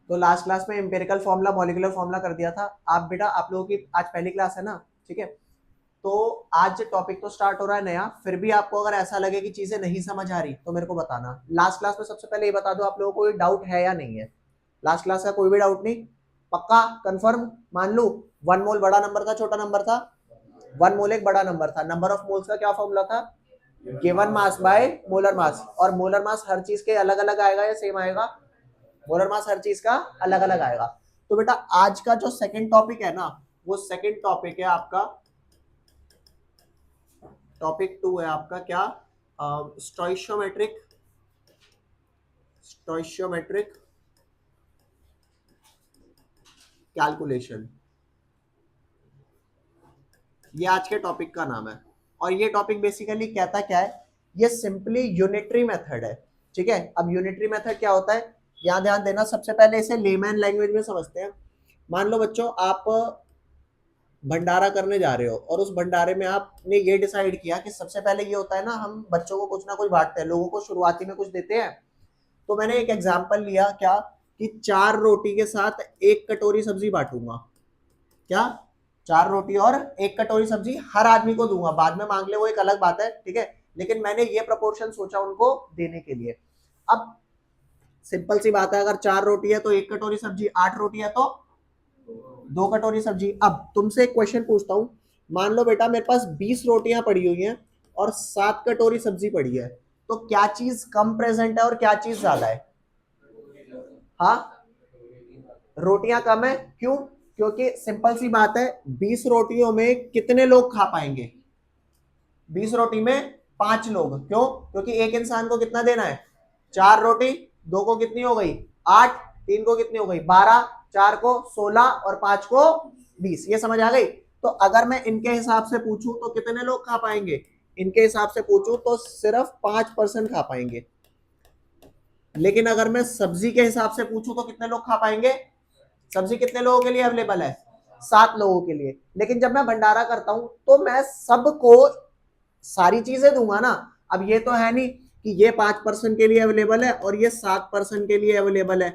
तो last class में empirical formula molecular formula कर दिया था। आप बेटा आप लोगों की आज पहली क्लास है ना, ठीक है। तो आज टॉपिक तो स्टार्ट हो रहा है नया, फिर भी आपको अगर ऐसा लगे कि चीजें नहीं समझ आ रही तो मेरे को बताना। लास्ट क्लास में सबसे पहले ये बता दो आप लोगों को कोई डाउट है या नहीं है। लास्ट क्लास का कोई भी डाउट नहीं, पक्का कंफर्म मान लू। 1 मोल बड़ा नंबर था छोटा नंबर था? 1 मोल एक बड़ा नंबर था। नंबर ऑफ मोल्स का क्या फॉर्मूला था? Given mass by molar mass. और मोलर मास हर चीज के अलग अलग आएगा या सेम आएगा? मोलर मास हर चीज का अलग अलग आएगा। तो बेटा आज का जो सेकंड टॉपिक है ना, वो सेकंड टॉपिक है आपका, टॉपिक 2 है आपका क्या? स्टोइशियोमेट्रिक, स्टोइशियोमेट्रिक कैलकुलेशन, ये आज के टॉपिक का नाम है। और ये टॉपिक बेसिकली कहता क्या है? ये सिंपली यूनिटरी मेथड है, ठीक है। अब यूनिटरी मेथड क्या होता है, यहाँ ध्यान देना। सबसे पहले इसे लेमैन लैंग्वेज में समझते हैं। मान लो बच्चों आप भंडारा करने जा रहे हो और उस भंडारे में आपने ये डिसाइड किया कि सबसे पहले ये होता है ना, हम बच्चों को कुछ ना कुछ बांटते हैं, लोगों को शुरुआती में कुछ देते हैं। तो मैंने एक एग्जांपल लिया क्या, कि 4 रोटी के साथ 1 कटोरी सब्जी बांटूंगा। क्या? 4 रोटी और 1 कटोरी सब्जी हर आदमी को दूंगा, बाद में मांग ले वो एक अलग बात है, ठीक है। लेकिन मैंने ये प्रपोर्शन सोचा उनको देने के लिए। अब सिंपल सी बात है, अगर 4 रोटी है तो 1 कटोरी सब्जी, 8 रोटी है तो 2 कटोरी सब्जी। अब तुमसे एक क्वेश्चन पूछता हूं, मान लो बेटा मेरे पास 20 रोटियां पड़ी हुई हैं और 7 कटोरी सब्जी पड़ी है, तो क्या चीज कम प्रेजेंट है और क्या चीज ज्यादा है? हाँ, रोटियां कम है। क्यों? क्योंकि सिंपल सी बात है, 20 रोटियों में कितने लोग खा पाएंगे? 20 रोटी में 5 लोग। क्यों? क्योंकि एक इंसान को कितना देना है? 4 रोटी। 2 को कितनी हो गई? 8। 3 को कितनी हो गई? 12। 4 को 16 और 5 को 20। ये समझ आ गई? तो अगर मैं इनके हिसाब से पूछूं तो कितने लोग खा पाएंगे? इनके हिसाब से पूछूं तो सिर्फ 5% खा पाएंगे। लेकिन अगर मैं सब्जी के हिसाब से पूछूं तो कितने लोग खा पाएंगे? सब्जी कितने लोगों के लिए अवेलेबल है? 7 लोगों के लिए। लेकिन जब मैं भंडारा करता हूं तो मैं सबको सारी चीजें दूंगा ना। अब ये तो है नहीं कि ये 5% के लिए अवेलेबल है और ये 7% के लिए अवेलेबल है।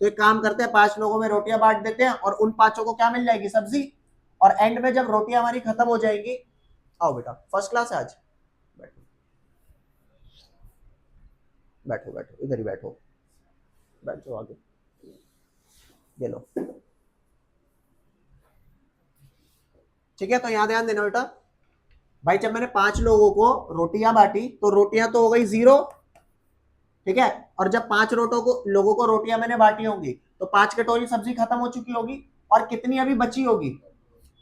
तो एक काम करते हैं, 5 लोगों में रोटियां बांट देते हैं और उन 5 को क्या मिल जाएगी? सब्जी। और एंड में जब रोटियां हमारी खत्म हो जाएंगी, आओ बेटा फर्स्ट क्लास है आज, बैठो बैठो बैठो, इधर ही बैठो, बैठो आगे, ये लो। ठीक है, तो यहां ध्यान देना बेटा। भाई जब मैंने 5 लोगों को रोटियां बांटी तो रोटियां तो हो गई 0, ठीक है। और जब 5 लोगों को रोटियां मैंने बांटी होंगी तो 5 कटोरी सब्जी खत्म हो चुकी होगी। और कितनी अभी बची होगी?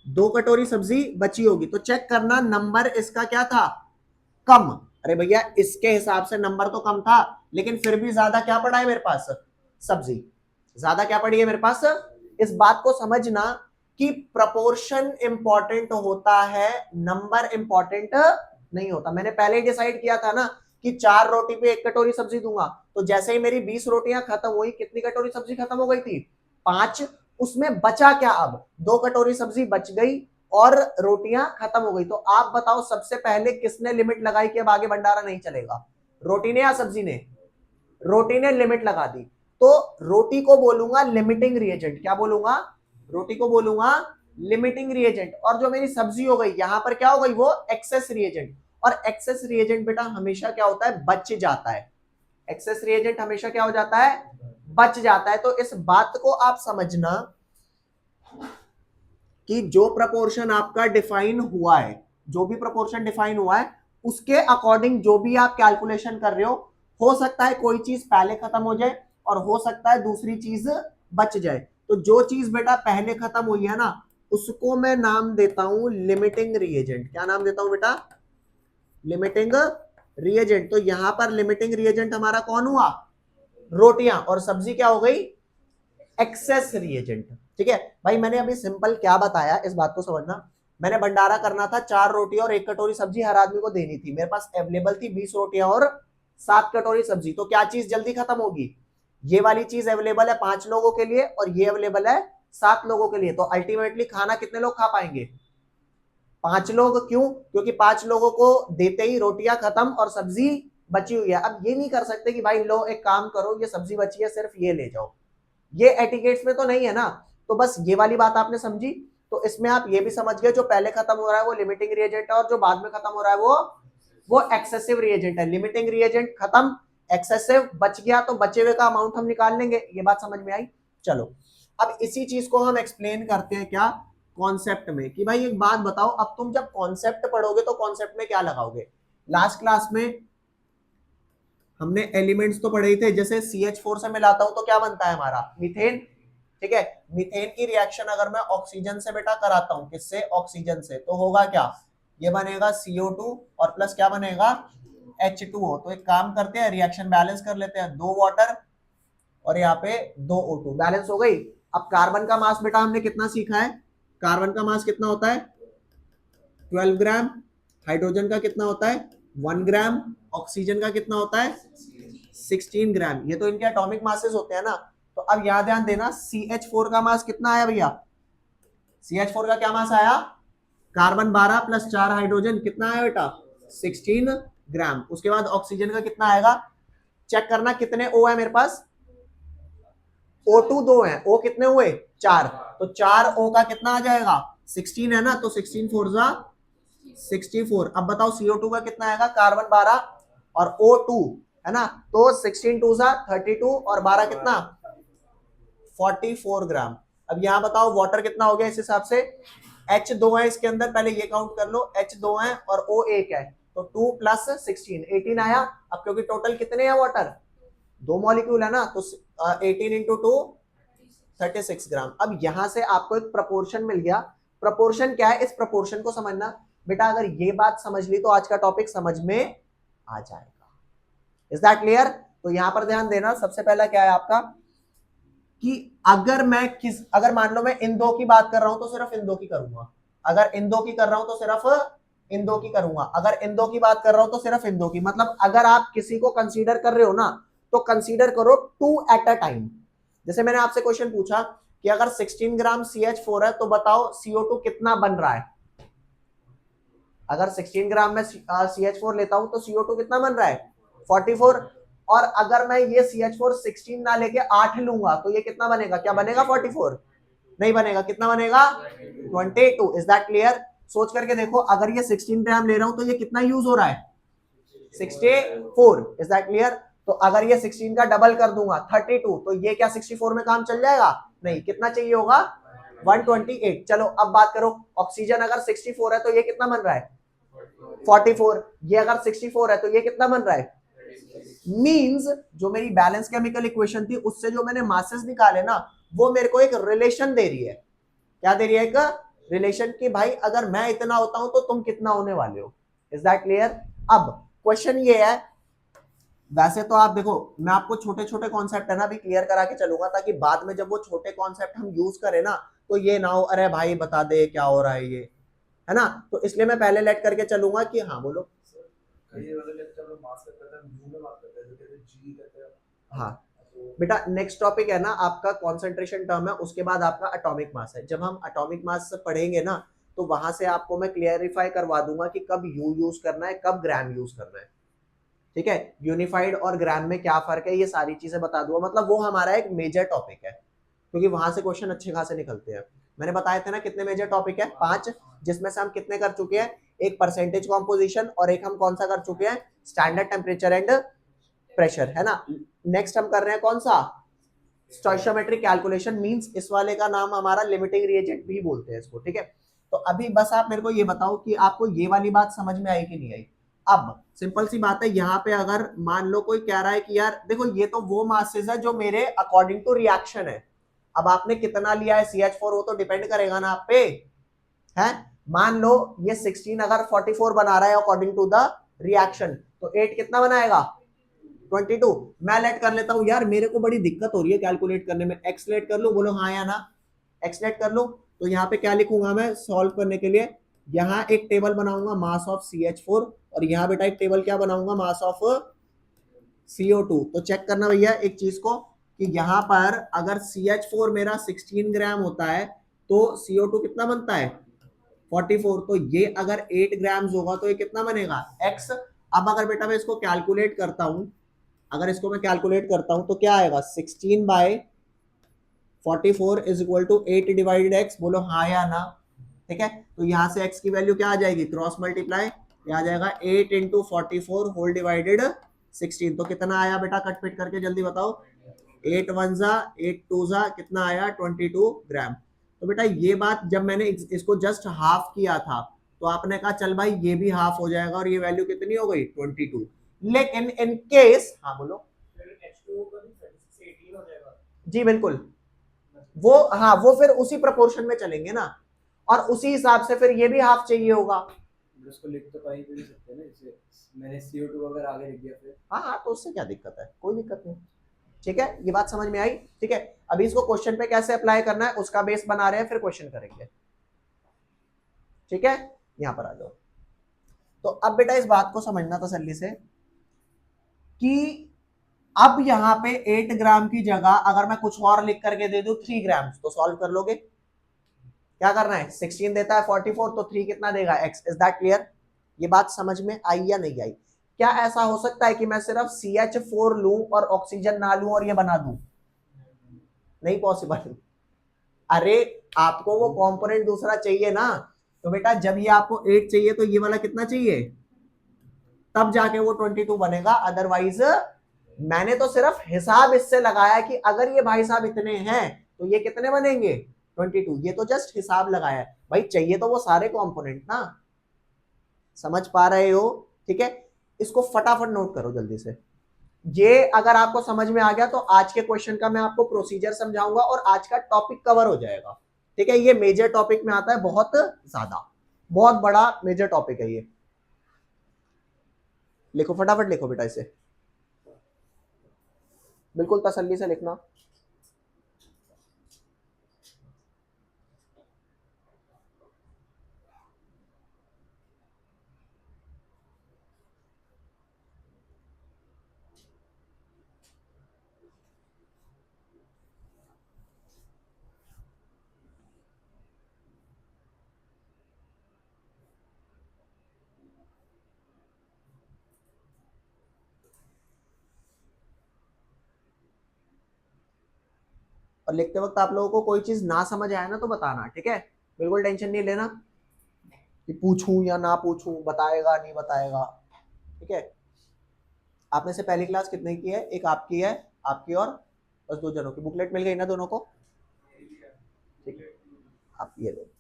2 कटोरी सब्जी बची होगी। तो चेक करना नंबर इसका क्या था? कम। अरे भैया इसके हिसाब से नंबर तो कम था, लेकिन फिर भी ज्यादा क्या पड़ा है मेरे पास? सब्जी। ज्यादा क्या पड़ी है मेरे पास? इस बात को समझना कि प्रपोर्शन इंपॉर्टेंट होता है, नंबर इंपॉर्टेंट नहीं होता। मैंने पहले ही डिसाइड किया था ना कि 4 रोटी पे 1 कटोरी सब्जी दूंगा। तो जैसे ही मेरी 20 रोटियां खत्म हुई, कितनी कटोरी सब्जी खत्म हो गई थी? 5। उसमें बचा क्या? अब 2 कटोरी सब्जी बच गई और रोटियां खत्म हो गई। तो आप बताओ सबसे पहले किसने लिमिट लगाई कि अब आगे भंडारा नहीं चलेगा? रोटी ने या सब्जी ने? रोटी ने लिमिट लगा दी। तो रोटी को बोलूंगा लिमिटिंग रिएजेंट। क्या बोलूंगा? रोटी को बोलूंगा लिमिटिंग रिएजेंट। और जो मेरी सब्जी हो गई यहां पर क्या हो गई? वो एक्सेस रिएजेंट। और एक्सेस रिएजेंट बेटा हमेशा क्या होता है? बच जाता है। एक्सेस रिएजेंट हमेशा क्या हो जाता है? बच जाता है। तो इस बात को आप समझना कि जो प्रपोर्शन आपका डिफाइन हुआ है, जो भी प्रपोर्शन डिफाइन हुआ है, उसके अकॉर्डिंग जो भी आप कैलकुलेशन कर रहे हो सकता है कोई चीज पहले खत्म हो जाए और हो सकता है दूसरी चीज बच जाए। तो जो चीज बेटा पहले खत्म हुई है ना, उसको मैं नाम देता हूं लिमिटिंग रिएजेंट। क्या नाम देता हूं बेटा? Limiting reagent. तो यहां पर लिमिटिंग रिएजेंट हमारा कौन हुआ? रोटियां। और सब्जी क्या हो गई? Access reagent. ठीक है भाई, मैंने अभी सिंपल क्या बताया इस बात को समझना। मैंने भंडारा करना था, 4 रोटी और 1 कटोरी सब्जी हर आदमी को देनी थी। मेरे पास अवेलेबल थी 20 रोटियां और 7 कटोरी सब्जी। तो क्या चीज जल्दी खत्म होगी? ये वाली चीज अवेलेबल है 5 लोगों के लिए और ये अवेलेबल है 7 लोगों के लिए। तो अल्टीमेटली खाना कितने लोग खा पाएंगे? 5 लोग। क्यों? क्योंकि 5 लोगों को देते ही रोटियां खत्म और सब्जी बची हुई है। अब ये नहीं कर सकते कि भाई लो एक काम करो, ये सब्जी बची है सिर्फ ये ले जाओ। ये एटिकेट्स में तो नहीं है ना, तो बस ये वाली बात आपने समझी। तो इसमें आप ये भी समझ गए जो पहले खत्म हो रहा है वो लिमिटिंग रिएजेंट है और जो बाद में खत्म हो रहा है वो एक्सेसिव रिएजेंट है। लिमिटिंग रिएजेंट खत्म, एक्सेसिव बच गया, तो बचे हुए का अमाउंट हम निकाल लेंगे। ये बात समझ में आई। चलो अब इसी चीज को हम एक्सप्लेन करते हैं क्या, कॉन्सेप्ट में, कि भाई एक बात बताओ, अब तुम जब कॉन्सेप्ट पढ़ोगे तो कॉन्सेप्ट में क्या लगाओगे। लास्ट क्लास में हमने एलिमेंट्स तो पढ़े ही थे, जैसे CH4 से मिलाता हूं तो क्या बनता है हमारा, मीथेन। ठीक है, मीथेन की रिएक्शन अगर मैं ऑक्सीजन से बेटा कराता हूं, किससे, ऑक्सीजन से, तो होगा क्या, ये बनेगा CO2 और प्लस क्या बनेगा, H2O। तो एक काम करते हैं, रिएक्शन बैलेंस कर लेते हैं, 2 वाटर और यहाँ पे 2 O2, बैलेंस हो गई। अब कार्बन का मास बेटा हमने कितना सीखा है, कार्बन का मास कितना होता है 12 ग्राम, हाइड्रोजन का कितना होता है 1 ग्राम, ऑक्सीजन का कितना होता है 16 ग्राम। ये तो इनके एटॉमिक मासेस होते हैं ना। तो अब यहां ध्यान देना, CH4 का मास कितना आया भैया, CH4 का क्या मास आया, कार्बन 12 प्लस 4 हाइड्रोजन कितना आया बेटा 16 ग्राम। उसके बाद ऑक्सीजन का कितना आएगा, चेक करना कितने O है मेरे पास, O2 2 है, O कितने हुए 4, तो 4 O का कितना आ जाएगा 16 है ना, तो 16 4 जा 64। अब बताओ CO2 का कितना आएगा, कार्बन 12 और O2 है ना, तो 16 2 जा 32 और 12 कितना 44 ग्राम। अब यहां बताओ वाटर कितना हो गया इस हिसाब से, H2 है इसके अंदर, पहले ये काउंट कर लो, H2 है और O 1 है, तो 2 प्लस 16 18 आया। अब क्योंकि टोटल कितने हैं वाटर, 2 मॉलिक्यूल है ना, तो 18 इंटू 2 36 ग्राम। अब यहां से आपको एक प्रोपोर्शन मिल गया। प्रोपोर्शन क्या है, इस प्रोपोर्शन को समझना बेटा, अगर ये बात समझ ली तो आज का टॉपिक समझ में आ जाएगा। Is that clear. तो यहां पर ध्यान देना, सबसे पहला क्या है आपका, कि अगर मान लो मैं इन दो की बात कर रहा हूं तो सिर्फ इन दो की करूंगा, अगर इन दो की कर रहा हूं तो सिर्फ इन दो की करूंगा, अगर इन दो की बात कर रहा हूं तो सिर्फ इन दो की। मतलब अगर आप किसी को कंसीडर कर रहे हो ना, तो कंसीडर करो 2 एट अ टाइम। जैसे मैंने आपसे क्वेश्चन पूछा कि अगर 16 ग्राम CH4 है तो बताओ CO2 कितना बन रहा है। अगर 16 ग्राम में CH4 लेता हूं तो CO2 कितना बन रहा है 44। और अगर मैं ये CH4 16 ना लेके 8 लूंगा तो ये कितना बनेगा, क्या बनेगा 44, नहीं बनेगा, कितना बनेगा 22। Is that clear. सोच करके देखो, अगर ये 16 ग्राम ले रहा हूं तो ये कितना यूज हो रहा है 64। Is that clear. तो अगर ये 16 का डबल कर दूंगा 32, तो ये क्या 64 में काम चल जाएगा, नहीं, कितना चाहिए होगा 128। चलो अब बात करो, ऑक्सीजन अगर 64 है तो ये कितना बन रहा है 44, ये अगर 64 है तो ये कितना बन रहा है, मींस जो मेरी बैलेंस केमिकल इक्वेशन थी उससे जो मैंने मासेस निकाले ना, वो मेरे को एक रिलेशन दे रही है। क्या दे रही है, एक रिलेशन, की भाई अगर मैं इतना होता हूं तो तुम कितना होने वाले हो। Is that clear. अब क्वेश्चन ये है, वैसे तो आप देखो मैं आपको छोटे छोटे कॉन्सेप्ट है ना अभी क्लियर करा के चलूंगा, ताकि बाद में जब वो छोटे कॉन्सेप्ट हम यूज करें ना तो ये ना हो अरे भाई बता दे क्या हो रहा है ये, है ना। तो इसलिए मैं पहले लेट करके चलूंगा कि हाँ बोलो। हाँ बेटा, नेक्स्ट टॉपिक है ना आपका कॉन्सेंट्रेशन टर्म है, उसके बाद आपका एटॉमिक मास है। जब हम एटॉमिक मास पढ़ेंगे ना तो वहां से आपको मैं क्लियरिफाई करवा दूंगा कि कब यू यूज करना है, कब ग्राम यूज करना है। ठीक है, यूनिफाइड और ग्राम में क्या फर्क है, ये सारी चीजें बता दूंगा। मतलब वो हमारा एक मेजर टॉपिक है, क्योंकि वहां से क्वेश्चन अच्छे खासे निकलते हैं। मैंने बताए थे ना कितने मेजर टॉपिक है, 5, जिसमें से हम कितने कर चुके हैं, एक परसेंटेज कॉम्पोजिशन और एक हम कौन सा कर चुके हैं, स्टैंडर्ड टेम्परेचर एंड प्रेशर, है ना। नेक्स्ट हम कर रहे हैं कौन सा, स्टोइशियोमेट्रिक कैलकुलेशन, मींस इस वाले का नाम हमारा लिमिटिंग रिएजेंट भी बोलते हैं इसको। ठीक है, तो अभी बस आप मेरे को ये बताओ कि आपको ये वाली बात समझ में आई कि नहीं आई। अब सिंपल सी बात है, यहाँ पे अगर मान लो कोई कह रहा है कि यार देखो ये तो वो मासेस है जो मेरे अकॉर्डिंग टू रिएक्शन है, अब आपने कितना लिया है CH4 वो तो डिपेंड करेगा ना आप पे, है। मान लो ये 16 अगर 44 बना रहा है अकॉर्डिंग टू द रिएक्शन, तो 8 कितना बनाएगा 22। मैं लेट कर लेता हूं यार, मेरे को बड़ी दिक्कत हो रही है कैलकुलेट करने में, एक्स लेट कर लो, बोलो हाँ या ना, एक्स लेट कर लो। तो यहाँ पे क्या लिखूंगा मैं सॉल्व करने के लिए, यहाँ एक टेबल बनाऊंगा मास ऑफ CH4 और यहाँ बेटा एक टेबल क्या बनाऊंगा, मास ऑफ CO2। तो चेक करना भैया एक चीज को, कि यहाँ पर अगर CH4 मेरा 16 ग्राम होता है तो CO2 कितना बनता है 44, तो ये अगर 8 ग्राम होगा तो ये कितना बनेगा x। अब अगर बेटा मैं इसको कैलकुलेट करता हूं, अगर इसको मैं कैलकुलेट करता हूं तो क्या आएगा 16 by 44 is equal to 8 divided x, बोलो हाँ या ना। ठीक है, तो यहाँ से x की वैल्यू क्या आ जाएगी, क्रॉस मल्टीप्लाई, ये आ जाएगा 8 इंटू 44 होल डिवाइडेड 16। तो कितना आया बेटा, कट पिट करके जल्दी बताओ। 8 वन जा 8 टू जा कितना आया, 22 ग्राम। तो बेटा ये बात जब मैंने इसको जस्ट हाफ किया था तो आपने कहा चल भाई ये भी हाफ हो जाएगा और ये वैल्यू कितनी हो गई 22। लेकिन इन केस, हाँ बोलो, जी बिल्कुल, वो हाँ वो फिर उसी प्रोपोर्शन में चलेंगे ना, और उसी हिसाब से फिर ये भी हाफ चाहिए होगा। उसको लिख तो कहीं भी नहीं सकते ना, इसे मैंने CO2 वगैरह आगे लिख दिया फिर। हाँ तो उससे क्या दिक्कत है, कोई दिक्कत नहीं। ठीक है, ये बात समझ में आई। ठीक है, अभी इसको क्वेश्चन पे कैसे अप्लाई करना है उसका बेस बना रहे हैं, फिर क्वेश्चन करेंगे। ठीक है, यहां पर आ जाओ। तो अब बेटा इस बात को समझना तसल्ली से कि अब यहाँ पे 8 ग्राम की जगह अगर मैं कुछ और लिख करके दे दूं 3 ग्राम, तो सॉल्व कर लोगे। क्या करना है, 16 देता है 44, तो 3 कितना देगा, x। Is that clear? ये बात समझ में आई या नहीं आई? क्या ऐसा हो सकता है कि मैं सिर्फ CH4 लूं और ऑक्सीजन ना लूं और ये बना दूं? नहीं पॉसिबल। अरे आपको वो कंपोनेंट दूसरा चाहिए ना, तो बेटा जब ये आपको 8 चाहिए तो ये वाला कितना चाहिए, तब जाके वो 22 बनेगा। अदरवाइज मैंने तो सिर्फ हिसाब इससे लगाया कि अगर ये भाई साहब इतने हैं तो ये कितने बनेंगे 22। ये तो जस्ट हिसाब लगाया है भाई, चाहिए तो वो सारे कंपोनेंट ना। समझ पा रहे हो? ठीक है, इसको फटाफट नोट करो जल्दी से। ये अगर आपको समझ में आ गया तो आज के क्वेश्चन का मैं आपको प्रोसीजर समझाऊंगा और आज का टॉपिक कवर हो जाएगा। ठीक है, ये मेजर टॉपिक में आता है, बहुत ज्यादा, बहुत बड़ा मेजर टॉपिक है ये। लिखो फटाफट लिखो बेटा इसे, बिल्कुल तसल्ली से लिखना। और लिखते वक्त आप लोगों को कोई चीज ना समझ आए ना तो बताना, ठीक है? बिल्कुल टेंशन नहीं लेना कि पूछूं या ना पूछूं, बताएगा नहीं बताएगा। ठीक है, आपने से पहली क्लास कितने की है, एक आपकी है, आपकी और बस 2 जनों की। बुकलेट मिल गई ना दोनों को? ठीक है, आप ये लो।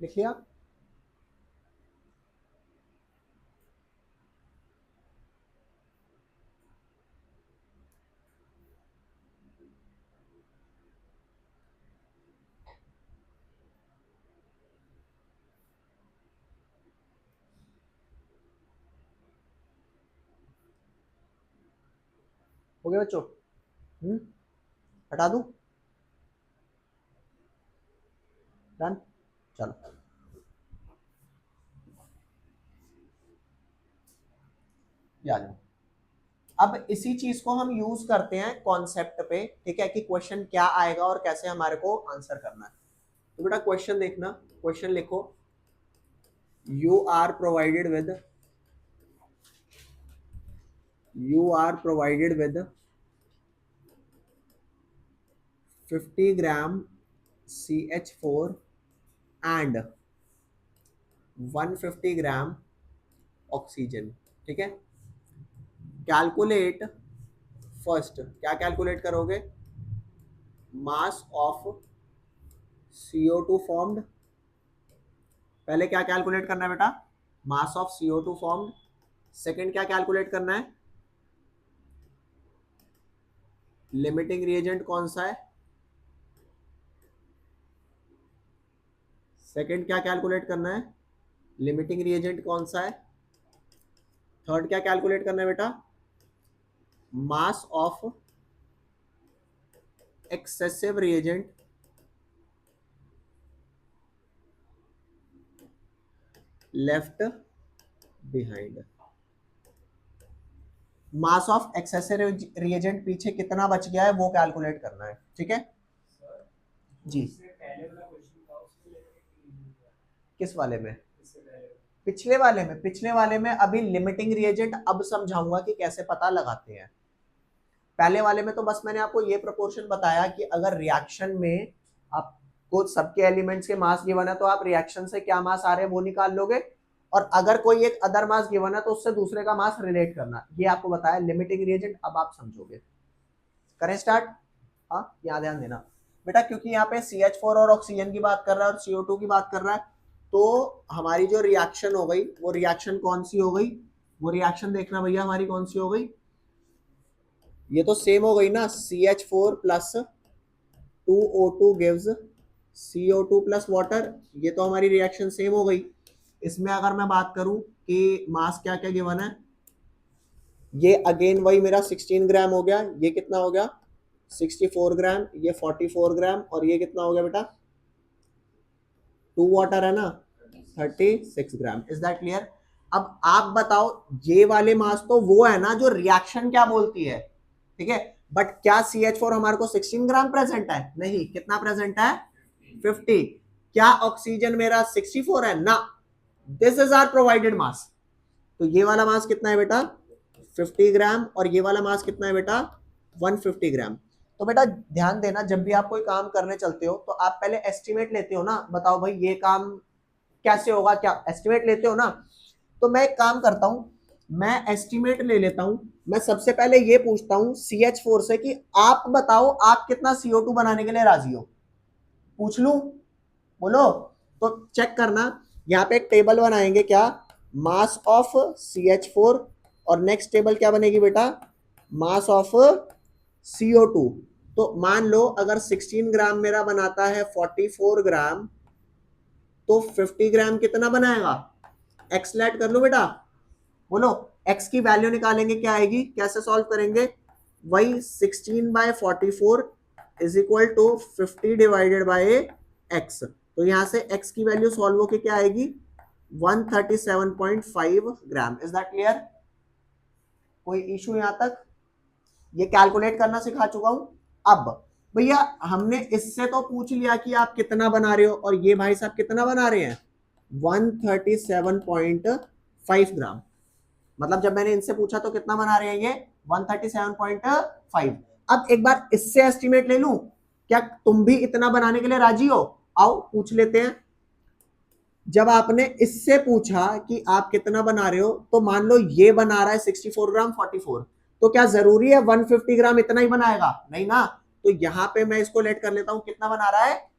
लिख लिया? हो गया बच्चों? हटा दूं? डन, चलो। ये आ जाओ। अब इसी चीज को हम यूज करते हैं कॉन्सेप्ट पे, ठीक है, कि क्वेश्चन क्या आएगा और कैसे हमारे को आंसर करना है। तो बेटा क्वेश्चन देखना, क्वेश्चन लिखो। you are provided with 50 gram CH4 and 150 gram oxygen. ठीक है, कैलकुलेट फर्स्ट, क्या कैलकुलेट करोगे? Mass of CO2 formed. पहले क्या कैलकुलेट करना है बेटा? Mass of CO2 formed. Second क्या कैलकुलेट करना है? लिमिटिंग रिएजेंट कौन सा है? सेकंड क्या कैलकुलेट करना है? लिमिटिंग रिएजेंट कौन सा है? थर्ड क्या कैलकुलेट करना है बेटा? Mass of excessive reagent left behind. Mass of excessive reagent पीछे कितना बच गया है वो कैलकुलेट करना है। ठीक है जी। किस वाले में? पिछले वाले में अभी लिमिटिंग रिएजेंट अब समझाऊंगा कि कैसे पता लगाते हैं। पहले वाले में तो बस मैंने आपको ये प्रोपोर्शन बताया कि अगर रिएक्शन में आपको सबके एलिमेंट्स के मास गिवन है तो आप रिएक्शन से क्या मास आ रहे हैं वो निकाल लोगे, और अगर कोई एक अदर मास गिवन है तो उससे दूसरे का मास रिलेट करना, ये आपको बताया लिमिटिंग रिएजेंट। अब आप समझोगे। करें स्टार्ट? हाँ, यहाँ ध्यान देना बेटा, क्योंकि यहाँ पे CH4 और ऑक्सीजन की बात कर रहा है और CO2 की बात कर रहा है, तो हमारी जो रिएक्शन हो गई वो रिएक्शन कौन सी हो गई? वो रिएक्शन देखना भैया हमारी कौन सी हो गई? ये तो सेम हो गई ना, CH4 plus 2O2 gives CO2 plus water. ये तो हमारी रिएक्शन सेम हो गई। इसमें अगर मैं बात करूं कि मास क्या क्या गिवन है, ये अगेन वही मेरा 16 ग्राम हो गया, ये कितना हो गया 64 ग्राम, ये 44 ग्राम, और ये कितना हो गया बेटा 2 वाटर है ना 36 ग्राम। Is that clear? अब आप बताओ, ये वाले मास तो वो है ना जो रिएक्शन क्या बोलती है, ठीक है, बट क्या CH4 हमारे को 16 ग्राम प्रेजेंट है? नहीं, कितना प्रेजेंट है 50। क्या ऑक्सीजन मेरा 64 है? ना, दिस इज आर प्रोवाइडेड मास। तो ये वाला मास कितना है बेटा 50 ग्राम, और ये वाला मास कितना है बेटा 150 ग्राम। तो बेटा ध्यान देना, जब भी आप कोई काम करने चलते हो तो आप पहले एस्टिमेट लेते हो ना, बताओ भाई ये काम कैसे होगा, क्या एस्टिमेट लेते हो ना। तो मैं एक काम करता हूं, मैं एस्टिमेट ले लेता हूं। मैं सबसे पहले ये पूछता हूं CH4 से कि आप बताओ आप कितना CO2 बनाने के लिए राजी हो, पूछ लूं? बोलो। तो चेक करना, यहाँ पे एक टेबल बनाएंगे, क्या? मास ऑफ CH4, और नेक्स्ट टेबल क्या बनेगी बेटा? Mass of CO2। तो मान लो अगर 16 ग्राम मेरा बनाता है 44 ग्राम, तो 50 ग्राम कितना बनाएगा? एक्स लेट कर लो बेटा, बोलो। एक्स की वैल्यू निकालेंगे, क्या आएगी, कैसे सॉल्व करेंगे? वही 16/44 is equal to 50 divided by x. तो यहां से x की वैल्यू सॉल्व होके क्या आएगी 137.5 ग्राम। Is that clear? कोई इशू यहां तक? ये कैलकुलेट करना सिखा चुका हूं। अब भैया हमने इससे तो पूछ लिया कि आप कितना बना रहे हो, और ये भाई साहब कितना बना रहे हैं 137.5 ग्राम। मतलब जब मैंने इनसे पूछा तो कितना बना रहे हैं ये 137.5। अब एक बार इससे एस्टिमेट ले लूं, क्या तुम भी इतना बनाने के लिए राजी हो? आओ पूछ लेते हैं। जब आपने इससे पूछा कि आप कितना बना रहे हो, तो मान लो ये बना रहा है 64 ग्राम 44, तो क्या जरूरी है 150 ग्राम इतना ही बनाएगा? नहीं ना। तो यहां पे मैं इसको लेट कर लेता हूं, कितना बना रहा है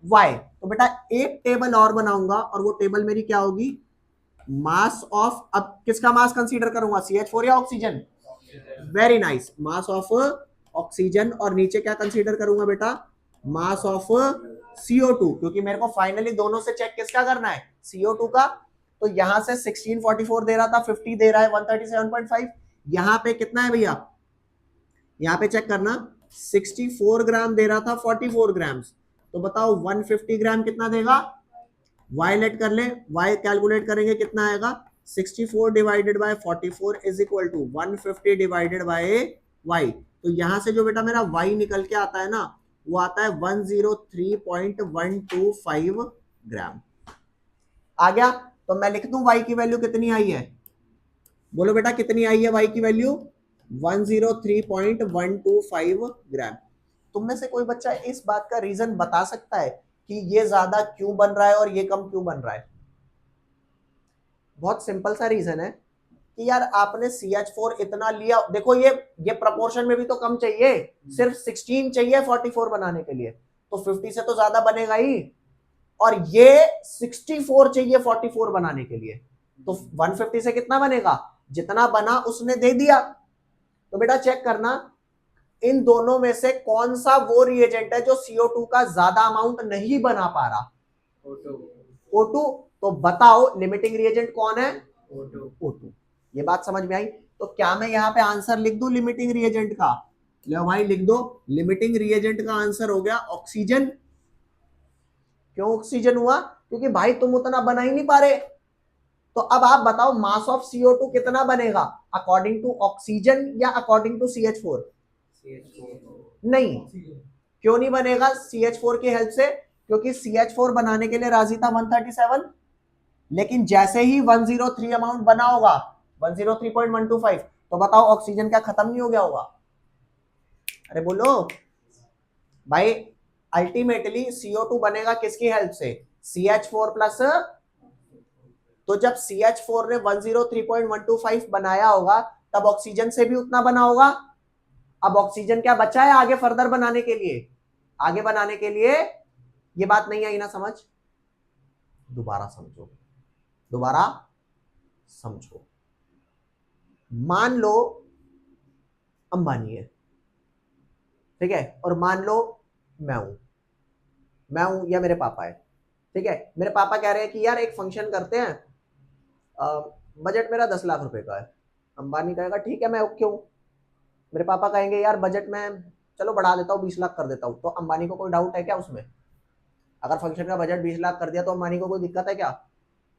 y। तो बेटा एक टेबल और बनाऊंगा, और वो टेबल मेरी क्या होगी? मास ऑफ, अब किसका मास कंसीडर करूंगा CH4 या oxygen? Very nice, mass of oxygen. और नीचे क्या कंसीडर करूंगा बेटा? मास ऑफ CO2, क्योंकि मेरे को फाइनली दोनों से चेक किसका करना है CO2 का। तो यहां से 1644 दे रहा था, 50 दे रहा है 137.5। यहां पे कितना है भैया, यहां पे चेक करना, 64 ग्राम दे रहा था 44 ग्राम। तो बताओ 150 ग्राम कितना देगा? y लेट कर ले, y कैलकुलेट करेंगे कितना आएगा 64 divided by 44 is equal to 150 divided by y। तो यहां से जो बेटा मेरा y निकल के आता है ना, वो आता है 103.125 ग्राम। आ गया? तो मैं लिख दूं y की वैल्यू कितनी आई है, बोलो बेटा कितनी आई है y की वैल्यू 103.125 ग्राम। तुम में से कोई बच्चा इस बात का रीजन बता सकता है कि ये ज्यादा क्यों बन रहा है और ये कम क्यों बन रहा है? बहुत सिंपल सा रीजन है कि यार आपने CH4 इतना लिया, देखो ये प्रपोर्शन में भी तो कम चाहिए, सिर्फ 16 चाहिए 44 बनाने के लिए, तो 50 से तो ज्यादा बनेगा ही, और ये 64 चाहिए 44 बनाने के लिए, तो 150 से कितना बनेगा, जितना बना उसने दे दिया। तो बेटा चेक करना इन दोनों में से कौन सा वो रिएजेंट है जो CO2 का ज्यादा अमाउंट नहीं बना पा रहा, O2। तो बताओ लिमिटिंग रिएजेंट कौन है, O2। ये बात समझ में आई? तो क्या मैं यहाँ पे आंसर लिख दूं लिमिटिंग रिएजेंट का, लो भाई लिख दो, लिमिटिंग रिएजेंट का आंसर हो गया ऑक्सीजन। क्यों ऑक्सीजन हुआ? क्योंकि भाई तुम उतना बना ही नहीं पा रहे। तो अब आप बताओ मास ऑफ CO2 कितना बनेगा, अकॉर्डिंग टू ऑक्सीजन या अकॉर्डिंग टू CH4? नहीं, क्यों नहीं बनेगा CH4 की हेल्प से? क्योंकि CH4 बनाने के लिए राजी था 137, लेकिन जैसे ही 103 अमाउंट बना होगा 103.125, तो बताओ ऑक्सीजन क्या खत्म नहीं हो गया होगा? अरे बोलो भाई, अल्टीमेटली CO2 बनेगा किसकी हेल्प से, CH4 प्लस। तो जब CH4 ने 103.125 बनाया होगा तब ऑक्सीजन से भी उतना बना होगा। अब ऑक्सीजन क्या बचा है आगे फर्दर बनाने के लिए, आगे बनाने के लिए। ये बात नहीं आई ना समझ? दोबारा समझो, दोबारा समझो। मान लो अंबानी है, ठीक है, और मान लो मैं हूं या मेरे पापा है, ठीक है। मेरे पापा कह रहे हैं कि यार एक फंक्शन करते हैं, बजट मेरा 10 लाख रुपए का है। अंबानी कहेगा ठीक है मैं ओके हूं। मेरे पापा कहेंगे यार बजट में चलो बढ़ा देता हूँ 20 लाख कर देता हूँ, तो अंबानी को कोई डाउट है क्या उसमें? अगर फंक्शन का बजट 20 लाख कर दिया तो अंबानी को कोई दिक्कत है क्या?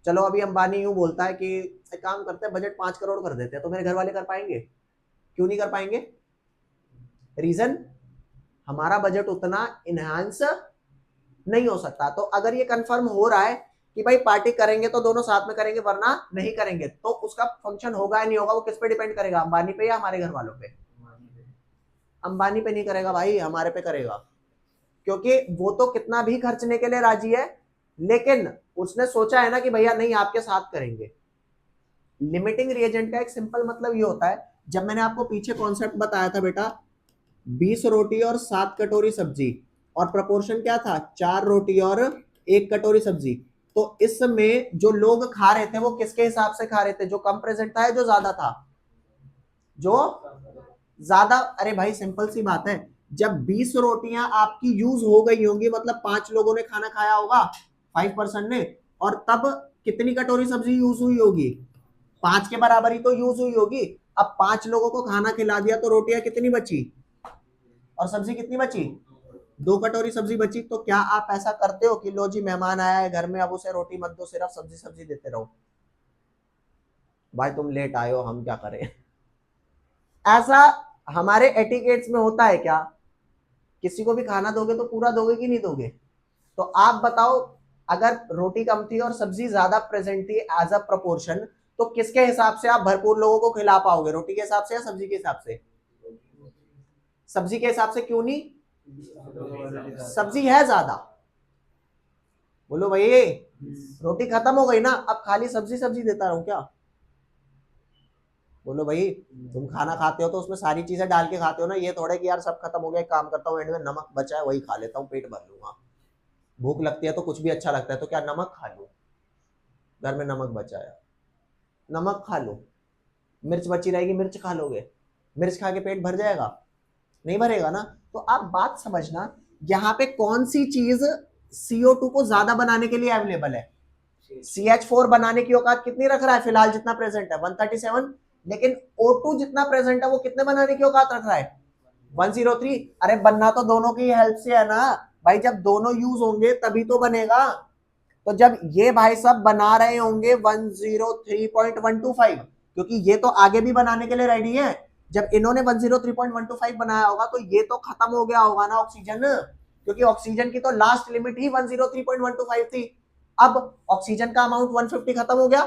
चलो अभी अंबानी यूं बोलता है कि एक काम करते हैं बजट 5 करोड़ कर देते हैं, तो मेरे घर वाले कर पाएंगे? क्यों नहीं कर पाएंगे? रीजन, हमारा बजट उतना इनहांस नहीं हो सकता। तो अगर ये कंफर्म हो रहा है कि भाई पार्टी करेंगे तो दोनों साथ में करेंगे वरना नहीं करेंगे, तो उसका फंक्शन होगा या नहीं होगा वो किस पे डिपेंड करेगा, अंबानी पे या हमारे घर वालों पे? अंबानी पे नहीं करेगा भाई, हमारे पे करेगा। क्योंकि वो तो कितना भी खर्चने के लिए राजी है, लेकिन उसने सोचा है ना कि भैया नहीं आपके साथ करेंगे। लिमिटिंग रिएजेंट का एक सिंपल मतलब ये होता है, जब मैंने आपको पीछे कॉन्सेप्ट बताया था बेटा 20 रोटी और 7 कटोरी सब्जी, और प्रपोर्शन क्या था 4 रोटी और 1 कटोरी सब्जी, तो इसमें जो लोग खा रहे थे वो किसके हिसाब से खा रहे थे, जो कम प्रेजेंट था या जो ज्यादा था? जो ज्यादा। अरे भाई सिंपल सी बात है, जब 20 रोटियां आपकी यूज हो गई होंगी मतलब 5 लोगों ने खाना खाया होगा, 5% ने, और तब कितनी कटोरी सब्जी यूज हुई होगी? 5 के बराबर ही तो यूज हुई होगी। अब 5 लोगों को खाना खिला दिया तो रोटियां कितनी बची और सब्जी कितनी बची? 2 कटोरी सब्जी बची। तो क्या आप ऐसा करते हो कि लो जी मेहमान आया है घर में, अब उसे रोटी मत दो, सिर्फ सब्जी सब्जी देते रहो? भाई तुम लेट आए हो, हम क्या करें? ऐसा हमारे एटिकेट्स में होता है क्या? किसी को भी खाना दोगे तो पूरा दोगे कि नहीं दोगे? तो आप बताओ, अगर रोटी कम थी और सब्जी ज्यादा प्रेजेंट थी एज अ प्रोपोर्शन, तो किसके हिसाब से आप भरपूर लोगों को खिला पाओगे, रोटी के हिसाब से या सब्जी के हिसाब से? सब्जी के हिसाब से। क्यों नहीं? सब्जी है ज्यादा। बोलो भाई, रोटी खत्म हो गई ना, अब खाली सब्जी सब्जी देता रहूं क्या? बोलो भाई, तुम खाना खाते हो तो उसमें सारी चीजें डाल के खाते हो ना, ये थोड़े कि यार सब खत्म हो गया एक काम करता हूँ एंड में नमक बचा है वही खा लेता हूँ पेट भर लूंगा। भूख लगती है तो कुछ भी अच्छा लगता है तो क्या नमक खा लूं, घर में नमक बचा है नमक खा लो, मिर्च बची रहेगी मिर्च खा लोगे, मिर्च खा के पेट भर जाएगा? नहीं भरेगा ना। तो आप बात समझना, यहाँ पे कौन सी चीज CO2 को ज्यादा बनाने के लिए अवेलेबल है? CH4 बनाने की औकात कितनी रख रहा है फिलहाल, जितना प्रेजेंट है 137, लेकिन O2 जितना प्रेजेंट है वो कितने बनाने की औकात रख रहा है? 103। अरे बनना तो दोनों की हेल्प से है ना भाई, जब दोनों यूज होंगे तभी तो बनेगा। तो जब ये भाई सब बना रहे होंगे 103.125, क्योंकि ये तो आगे भी बनाने के लिए रेडी है, जब इन्होंने 103.125 बनाया होगा तो ये तो खत्म हो गया होगा ना ऑक्सीजन, क्योंकि ऑक्सीजन की तो लास्ट लिमिट ही 103.125 थी। अब ऑक्सीजन का अमाउंट 150 खत्म हो गया,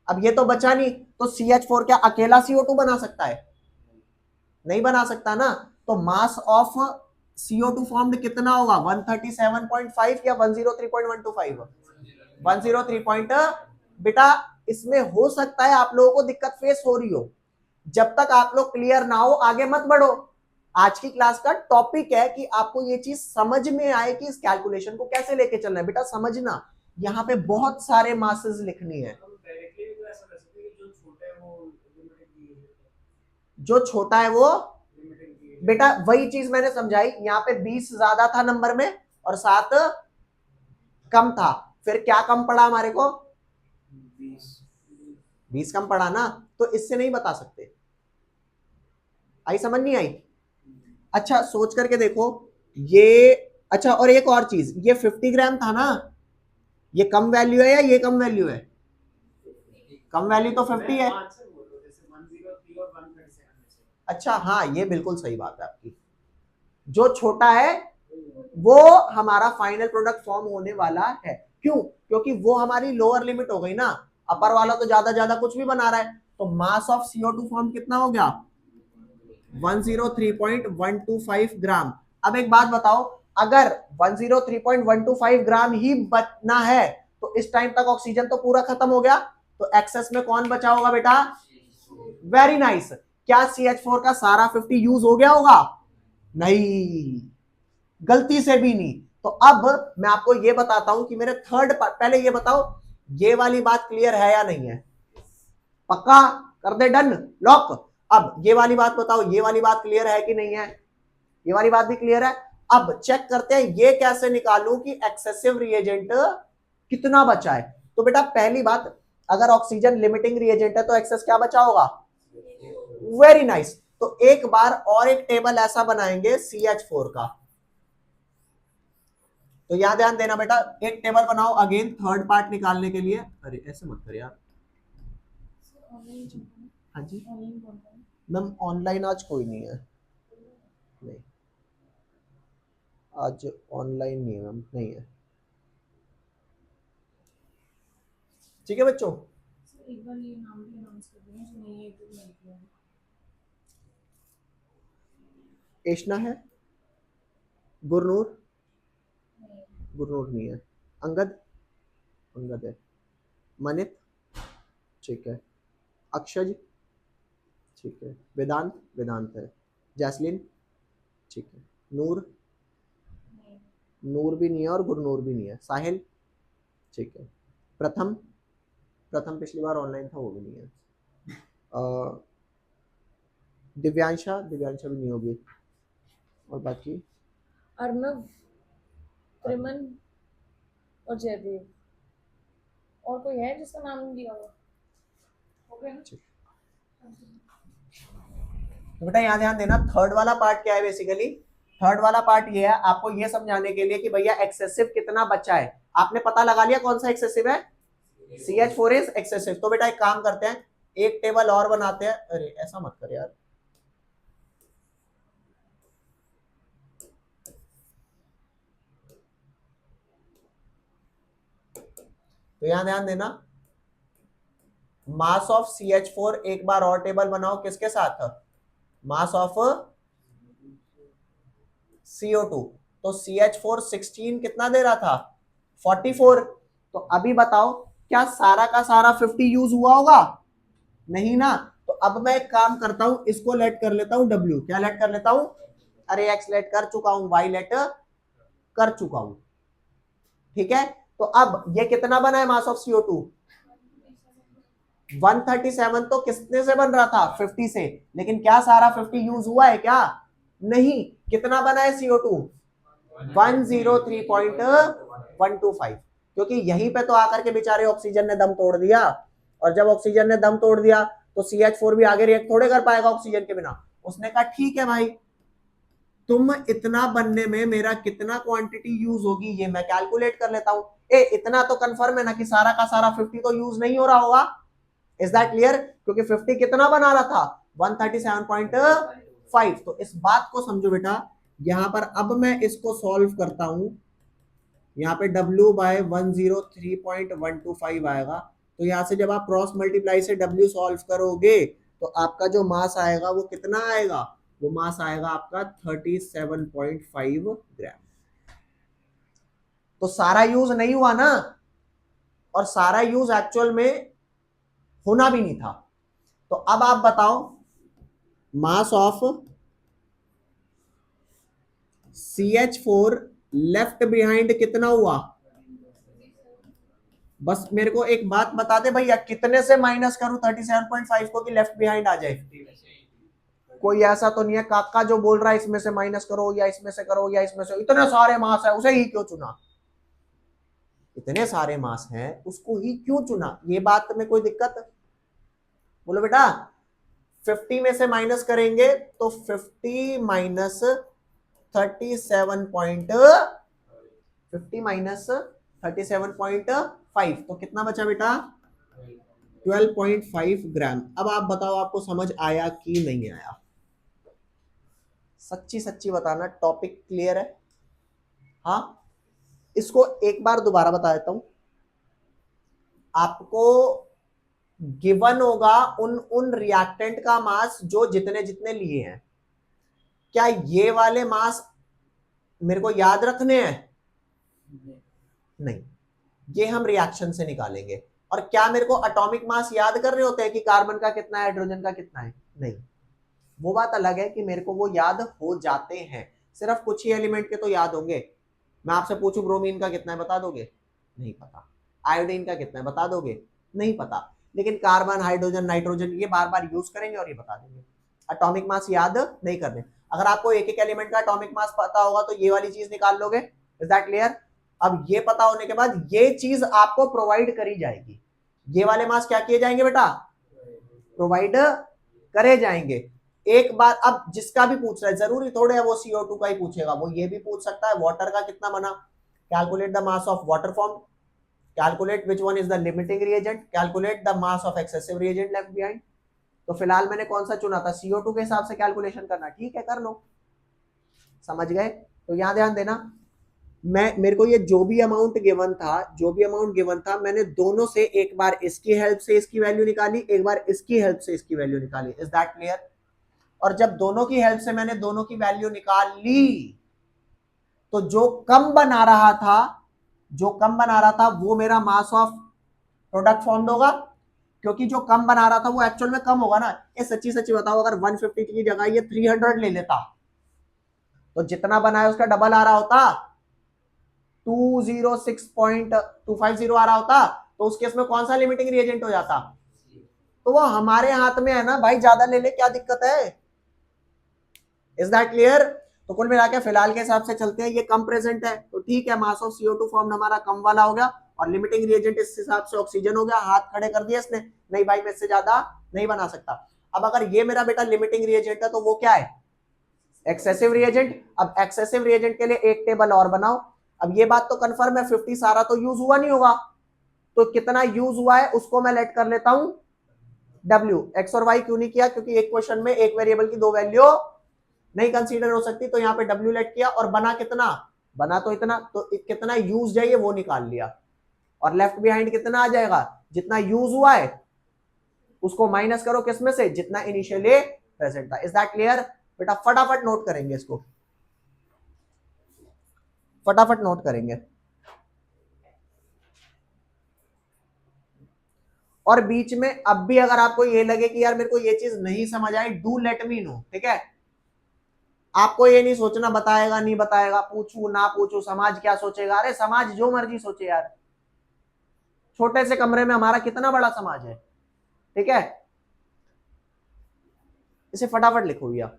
अब ये तो बचा नहीं, तो CH4 क्या अकेला CO2 बना सकता है? नहीं बना सकता ना। तो मास ऑफ CO2 फॉर्म्ड कितना होगा? 137.5 या 103.125? 103 बेटा इसमें हो सकता है आप लोगों को दिक्कत फेस हो रही हो, जब तक आप लोग क्लियर ना हो आगे मत बढ़ो। आज की क्लास का टॉपिक है कि आपको ये चीज समझ में आए कि इस कैलकुलेशन को कैसे लेके चलना है। बेटा समझना, यहाँ पे बहुत सारे मासेस लिखनी है। जो छोटा है वो बेटा वही चीज मैंने समझाई, यहाँ पे 20 ज्यादा था नंबर में और 7 कम था, फिर क्या कम पड़ा हमारे को? 20 कम पड़ा ना, तो इससे नहीं बता सकते। आई समझ नहीं आई? अच्छा सोच करके देखो ये। अच्छा और एक और चीज, ये 50 ग्राम था ना, ये कम वैल्यू है या ये कम वैल्यू है? कम वैल्यू तो 50 है। अच्छा हाँ ये बिल्कुल सही बात है आपकी, जो छोटा है वो हमारा फाइनल प्रोडक्ट फॉर्म होने वाला है। क्यों? क्योंकि वो हमारी लोअर लिमिट हो गई ना, अपर वाला तो ज्यादा ज्यादा कुछ भी बना रहा है। तो मास ऑफ CO2 फॉर्म कितना हो गया? 103.125 ग्राम। अब एक बात बताओ, अगर 103.125 ग्राम ही बचना है तो इस टाइम तक ऑक्सीजन तो पूरा खत्म हो गया, तो एक्सेस में कौन बचा होगा बेटा? Very nice. क्या CH4 का सारा 50 यूज हो गया होगा? नहीं, गलती से भी नहीं। तो अब मैं आपको ये बताता हूं कि मेरे थर्ड पार्ट, पहले ये बताओ ये वाली बात क्लियर है या नहीं है? पक्का कर दे, डन, लॉक। अब ये वाली बात बताओ, ये वाली बात क्लियर है कि नहीं है? ये वाली बात भी क्लियर है। अब चेक करते हैं ये कैसे निकालूं कि एक्सेसिव रिएजेंट कितना बचा है। तो बेटा पहली बात, अगर ऑक्सीजन लिमिटिंग रिएजेंट है तो एक्सेस क्या बचा होगा? Very nice. तो एक बार और एक टेबल ऐसा बनाएंगे CH4 का। तो यहां ध्यान देना बेटा, एक टेबल बनाओ अगेन थर्ड पार्ट निकालने के लिए। अरे ऐसे मत कर यार। हाँ जी मैम, ऑनलाइन आज कोई नहीं है, नहीं आज ऑनलाइन नहीं है मैम, नहीं है। ठीक है बच्चों, एक बार ये नाम भी अनाउंस कर देना जो नहीं है, तो नहीं किया। एशना है, गुरनूर, गुरनूर नहीं है, अंगद, अंगद है, मनित, ठीक है, अक्षज, ठीक है, वेदांत, वेदांत है, जैसलिन, ठीक है, नूर, नूर भी नहीं है और गुरनूर भी नहीं है, साहिल, ठीक है, प्रथम, प्रथम पिछली बार ऑनलाइन था वो भी नहीं है, दिव्यांशा, दिव्यांशा भी नहीं होगी, और बाकी अर्नव, त्रिमन और जयदेव। और कोई है जिसका नाम नहीं दिया हुआ? हो गया ना? तो बेटा यहाँ ध्यान देना, थर्ड वाला पार्ट क्या है बेसिकली? थर्ड वाला पार्ट ये है आपको ये समझाने के लिए कि भैया एक्सेसिव कितना बचा है। आपने पता लगा लिया कौन सा एक्सेसिव है? CH4 is excessive. तो बेटा एक काम करते हैं, एक टेबल और बनाते हैं। अरे ऐसा मत कर यार, तो यहां ध्यान देना, मास ऑफ CH4 एक बार और टेबल बनाओ, किसके साथ? Mass of CO2। तो CH4 16 कितना दे रहा था? 44। तो अभी बताओ क्या सारा का सारा 50 यूज हुआ होगा? नहीं ना। तो अब मैं एक काम करता हूं, इसको लेट कर लेता हूं W। क्या लेट कर लेता हूं? अरे X लेट कर चुका हूं, Y लेट कर चुका हूं, ठीक है। तो अब ये कितना बना है मास ऑफ CO2? 137। तो कितने से बन रहा था? 50 से। लेकिन क्या सारा 50 यूज हुआ है क्या? नहीं। कितना बना है CO2? 103.125। क्योंकि यहीं पे तो आकर के बेचारे ऑक्सीजन ने दम तोड़ दिया, और जब ऑक्सीजन ने दम तोड़ दिया तो CH4 भी आगे रिएक्ट थोड़े कर पाएगा ऑक्सीजन के बिना। उसने कहा ठीक है भाई, तुम इतना बनने में मेरा कितना क्वांटिटी यूज होगी ये मैं कैलकुलेट कर लेता हूं। इतना तो कंफर्म है ना कि सारा का सारा 50 तो यूज नहीं हो रहा होगा। Is that clear? क्योंकि 50 कितना बना रहा था? 137.5। तो इस बात को समझो बेटा, यहां पर अब मैं इसको सॉल्व करता हूं, यहाँ पे W बाय 103.125 आएगा। तो यहाँ से जब आप क्रॉस मल्टीप्लाई से W सॉल्व करोगे तो आपका जो मास आएगा वो कितना आएगा, वो मास आएगा आपका 37.5 ग्राम। तो सारा यूज नहीं हुआ ना, और सारा यूज एक्चुअल में होना भी नहीं था। तो अब आप बताओ mass of CH4 left behind कितना हुआ। बस मेरे को एक बात बता दे भैया, कितने से माइनस करूं 37.5 को कि लेफ्ट बिहाइंड आ जाए। कोई ऐसा तो नहीं है काका जो बोल रहा है इसमें से माइनस करो या इसमें से करो या इसमें से, इतने सारे मास है उसे ही क्यों चुना, इतने सारे मास हैं उसको ही क्यों चुना, ये बात में कोई दिक्कत। बोलो बेटा 50 में से माइनस करेंगे तो 50 माइनस 37.5 तो कितना बचा बेटा 12.5 ग्राम। अब आप बताओ आपको समझ आया कि नहीं आया, सच्ची सच्ची बताना, टॉपिक क्लियर है। हाँ, इसको एक बार दोबारा बता देता हूं आपको। गिवन होगा उन उन रिएक्टेंट का मास जो जितने जितने लिए हैं। क्या ये वाले मास मेरे को याद रखने हैं, नहीं, ये हम रिएक्शन से निकालेंगे। और क्या मेरे को एटॉमिक मास याद करने होते हैं कि कार्बन का कितना है हाइड्रोजन का कितना है, नहीं, वो बात अलग है कि मेरे को वो याद हो जाते हैं, सिर्फ कुछ ही एलिमेंट के तो याद होंगे। मैं आपसे पूछूं ब्रोमीन का कितना है बता दोगे, नहीं पता। आयोडीन का कितना है बता दोगे, नहीं पता। लेकिन कार्बन हाइड्रोजन नाइट्रोजन ये बार बार यूज करेंगे और ये बता देंगे। एटॉमिक मास याद नहीं करने। अगर आपको एक एक एलिमेंट का एटॉमिक मास पता होगा तो ये वाली चीज निकाल लोगे। Is that clear. अब ये पता होने के बाद ये चीज आपको प्रोवाइड करी जाएगी। ये वाले मास क्या किए जाएंगे बेटा, प्रोवाइड करे जाएंगे। एक बार अब जिसका भी पूछ रहा है, जरूरी थोड़े है वो CO2 का ही पूछेगा, वो ये भी पूछ सकता है वाटर का कितना बना, calculate the mass of water form, calculate which one is the limiting reagent, calculate the mass of excessive reagent left behind. तो फिलहाल मैंने कौन सा चुना था, CO2 के हिसाब से कैलकुलेशन करना, ठीक है कर लो, समझ गए। तो यहां ध्यान देना, मेरे को ये जो भी अमाउंट गिवन था मैंने दोनों से एक बार इसकी हेल्प से इसकी वैल्यू निकाली, एक बार इसकी हेल्प से इसकी वैल्यू निकाली। Is that clear. और जब दोनों की हेल्प से मैंने दोनों की वैल्यू निकाल ली तो जो कम बना रहा था वो मेरा मास ऑफ प्रोडक्ट फॉर्म्ड होगा, क्योंकि जो कम बना रहा था वो एक्चुअल में कम होगा ना। ये सच्ची सच्ची बताओ अगर 150 की जगह ये 300 ले लेता तो जितना बना है उसका डबल आ रहा होता, 206.250 आ रहा होता। तो उस केस में कौन सा लिमिटिंग रिएजेंट हो जाता, तो वो हमारे हाथ में है ना भाई, ज्यादा ले ले क्या दिक्कत है। Is that clear. तो कुल मिला के फिलहाल के हिसाब से चलते हैं, ये कम प्रेजेंट है तो ठीक है, मास ऑफ CO2 फॉर्म हमारा कम वाला हो गया और लिमिटिंग रिएजेंट इस हिसाब से ऑक्सीजन हो गया। हाथ खड़े कर दिए इसने, नहीं भाई मैं इससे ज्यादा नहीं बना सकता। अब अगर ये मेरा बेटा लिमिटिंग रिएजेंट है तो वो क्या है, एक्सेसिव रिएजेंट। अब एक्सेसिव रिएजेंट के लिए एक टेबल और बनाओ। अब ये बात तो कंफर्म है 50 सारा तो यूज हुआ नहीं होगा, तो कितना यूज हुआ है उसको मैं लेट कर लेता हूं W। एक्स और वाई क्यों नहीं किया, क्योंकि एक क्वेश्चन में एक वेरिएबल की दो वैल्यू नहीं कंसीडर हो सकती, तो यहाँ पे W लेट किया और बना कितना, बना तो इतना, तो कितना यूज जाइए वो निकाल लिया। और लेफ्ट बिहाइंड कितना आ जाएगा, जितना यूज हुआ है उसको माइनस करो किसमें से, जितना इनिशियली प्रेजेंट था। Is that clear. बेटा फटाफट नोट करेंगे इसको, फटाफट नोट करेंगे। और बीच में अब भी अगर आपको ये लगे कि यार मेरे को ये चीज नहीं समझ आई, डू लेट मी नो, ठीक है। आपको ये नहीं सोचना बताएगा नहीं बताएगा, पूछू ना पूछू समाज क्या सोचेगा, अरे समाज जो मर्जी सोचे यार, छोटे से कमरे में हमारा कितना बड़ा समाज है, ठीक है। इसे फटाफट लिखो भैया।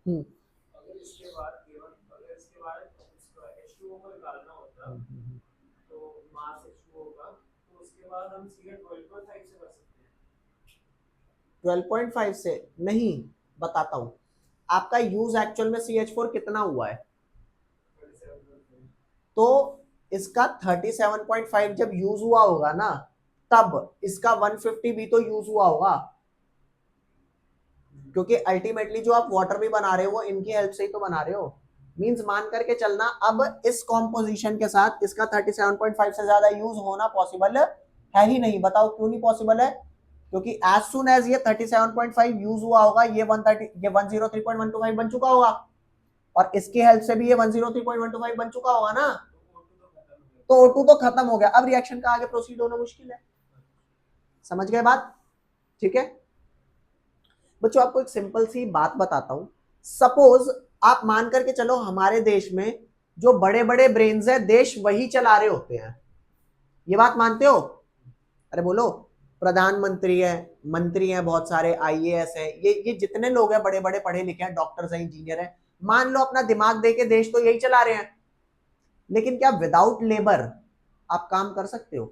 हम्म अगर इसके बाद उसका H2O को निकालना होता तो मास H2O का, तो उसके बाद हम सीधे 12.5 से कर सकते हैं। 12.5 से नहीं, बताता हूँ। आपका यूज एक्चुअल में CH4 कितना हुआ है, 37.5। तो इसका 37.5 जब यूज हुआ होगा ना, तब इसका 150 भी तो यूज हुआ होगा, क्योंकि अल्टीमेटली जो आप वाटर भी बना रहे हो वो इनकी हेल्प से ही तो बना रहे हो। मींस मान करके चलना, अब इस कॉम्पोजिशन के साथ इसका 37.5 से ज्यादा यूज होना पॉसिबल है ही नहीं। बताओ क्यों नहीं पॉसिबल है? क्योंकि एज सुन एज ये 37.5 यूज हुआ होगा, ये 103.125 बन चुका होगा, और इसकी हेल्प से भी ये 103.125 बन चुका होगा ना, तो O2 तो खत्म हो गया। अब रिएक्शन का आगे प्रोसीड होना मुश्किल है। समझ गए बात? ठीक है बच्चों, आपको एक सिंपल सी बात बताता हूं। सपोज आप मान करके चलो हमारे देश में जो बड़े बड़े ब्रेन्स है, देश वही चला रहे होते हैं, ये बात मानते हो? अरे बोलो। प्रधानमंत्री है, मंत्री हैं, बहुत सारे IAS है, ये जितने लोग हैं बड़े बड़े पढ़े लिखे हैं, डॉक्टर्स हैं, इंजीनियर हैं, मान लो अपना दिमाग दे के देश तो यही चला रहे हैं, लेकिन क्या विदाउट लेबर आप काम कर सकते हो?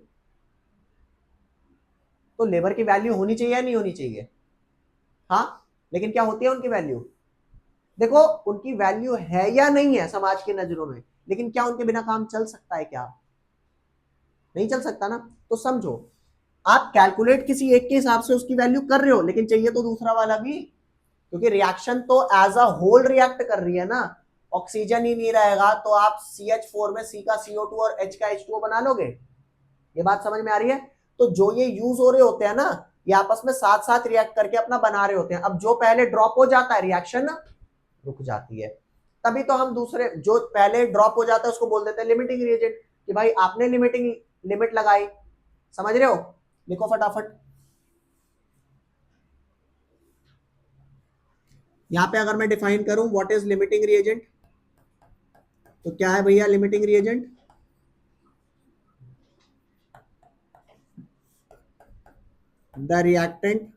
तो लेबर की वैल्यू होनी चाहिए या नहीं होनी चाहिए? हाँ, लेकिन क्या होती है उनकी वैल्यू? देखो, उनकी वैल्यू है या नहीं है समाज की नजरों में, लेकिन क्या उनके बिना काम चल सकता है? क्या नहीं चल सकता ना। तो समझो, आप कैलकुलेट किसी एक के हिसाब से उसकी वैल्यू कर रहे हो, लेकिन चाहिए तो दूसरा वाला भी, क्योंकि रिएक्शन तो एज अ होल रिएक्ट कर रही है ना। ऑक्सीजन ही नहीं रहेगा तो आप CH4 में C का CO2 और H का H2O बना लोगे? ये बात समझ में आ रही है? तो जो ये यूज हो रहे होते हैं ना, ये आपस में साथ साथ रिएक्ट करके अपना बना रहे होते हैं। अब जो पहले ड्रॉप हो जाता है, रिएक्शन रुक जाती है। तभी तो हम दूसरे जो पहले ड्रॉप हो जाता है उसको बोल देते हैं लिमिटिंग रिएजेंट, कि भाई आपने लिमिट लगाई। समझ रहे हो? लिखो फटाफट। यहां पे अगर मैं डिफाइन करूं व्हाट इज लिमिटिंग रिएजेंट, तो क्या है भैया limiting reagent? The reactant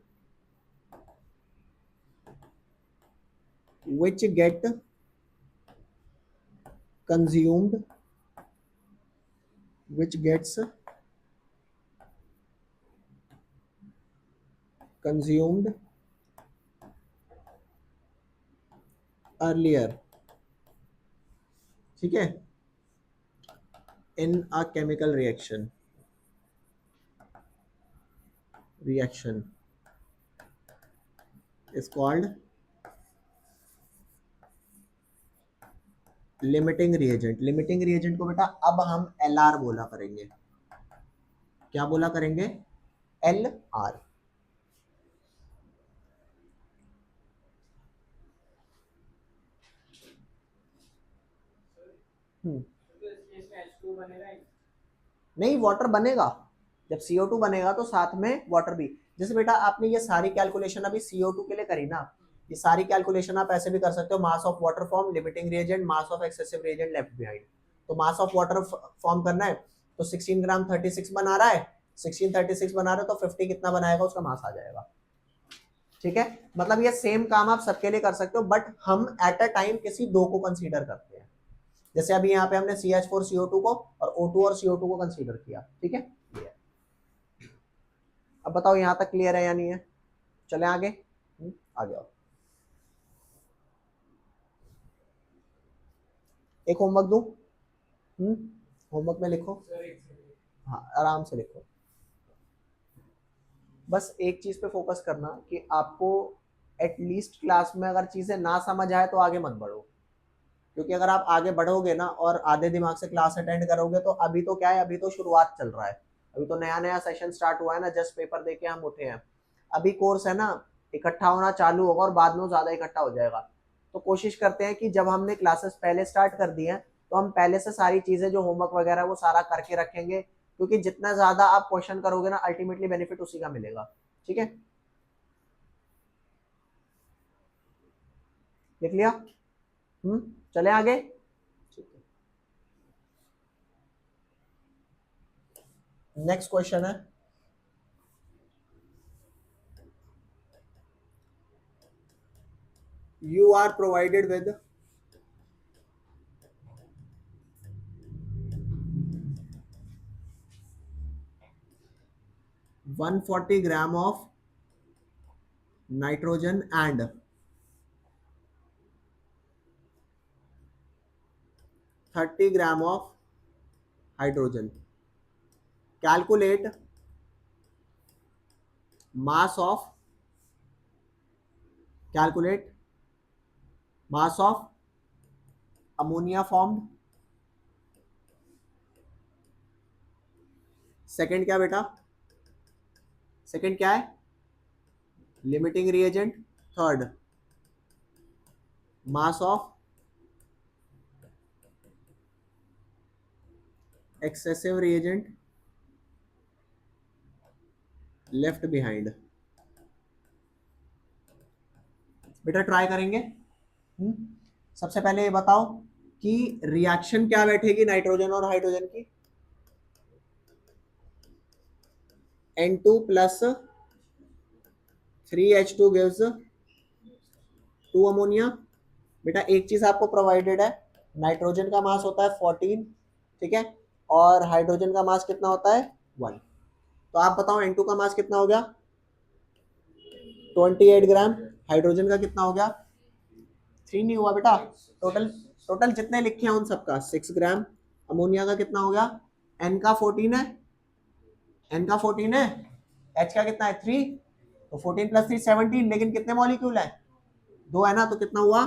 which get consumed, which gets consumed earlier, ठीक है, in a chemical reaction is called limiting reagent. Limiting reagent को बेटा अब हम LR बोला करेंगे। क्या बोला करेंगे? LR। इसमें H2 बनेगा ही। नहीं, वाटर बनेगा। जब CO2 बनेगा तो साथ में वाटर भी। जैसे बेटा आपने ये सारी कैलकुलेशन अभी CO2 के लिए करी ना, ये सारी कैलकुलेशन आप ऐसे भी कर सकते हो, mass of water form, limiting reagent, mass of excessive reagent left behind. तो मास ऑफ वाटर फॉर्म करना है तो 16 ग्राम 36 बना रहा है, 16 36 बना रहे हो तो 50 कितना बनाएगा, उसका मास आ जाएगा। ठीक है, मतलब ये सेम काम आप सबके लिए कर सकते हो, बट हम एट अ टाइम किसी दो को कंसीडर करते हैं। जैसे अभी यहाँ पे हमने CH4 CO2 को और O2 और CO2 को कंसीडर किया। ठीक है, अब बताओ यहां तक क्लियर है या नहीं है? चले आगे। आगे आओ, एक होमवर्क दूं? होमवर्क में लिखो। हाँ, आराम से लिखो। बस एक चीज पे फोकस करना कि आपको एटलीस्ट क्लास में अगर चीजें ना समझ आए तो आगे मत बढ़ो, क्योंकि अगर आप आगे बढ़ोगे ना और आधे दिमाग से क्लास अटेंड करोगे तो अभी तो क्या है, अभी तो शुरुआत चल रहा है, अभी तो नया नया सेशन स्टार्ट हुआ है ना, जस्ट पेपर देके हम उठे हैं। अभी कोर्स है ना, इकट्ठा होना चालू होगा और बाद में ज्यादा इकट्ठा हो जाएगा। तो कोशिश करते हैं कि जब हमने क्लासेस पहले स्टार्ट कर दी हैं तो हम पहले से सारी चीजें जो होमवर्क वगैरह वो सारा करके रखेंगे, क्योंकि जितना ज्यादा आप क्वेश्चन करोगे ना अल्टीमेटली बेनिफिट उसी का मिलेगा। ठीक है, लिख लिया? चले आगे। नेक्स्ट क्वेश्चन है, you are provided with 140 gram of nitrogen and 30 gram of hydrogen. Calculate mass of ammonia formed. Second क्या बेटा? सेकंड क्या है? Limiting reagent. Third mass of excessive reagent left behind. बेटा ट्राई करेंगे. सबसे पहले ये बताओ कि रिएक्शन क्या बैठेगी नाइट्रोजन और हाइड्रोजन की. N2 plus 3H2 gives 2 ammonia. बेटा एक चीज आपको प्रोवाइडेड है, नाइट्रोजन का मास होता है 14, ठीक है, और हाइड्रोजन का मास कितना होता है 1. तो आप बताओ N2 का मास कितना हो गया 28 ग्राम. हाइड्रोजन का कितना हो गया 3 नहीं हुआ बेटा. टोटल जितने लिखे हैं उन सबका 6 ग्राम. अमोनिया का कितना हो गया? N का 14 है, H का कितना है 3, तो 14 प्लस 3 17. लेकिन कितने मॉलिक्यूल है? 2 है ना, तो कितना हुआ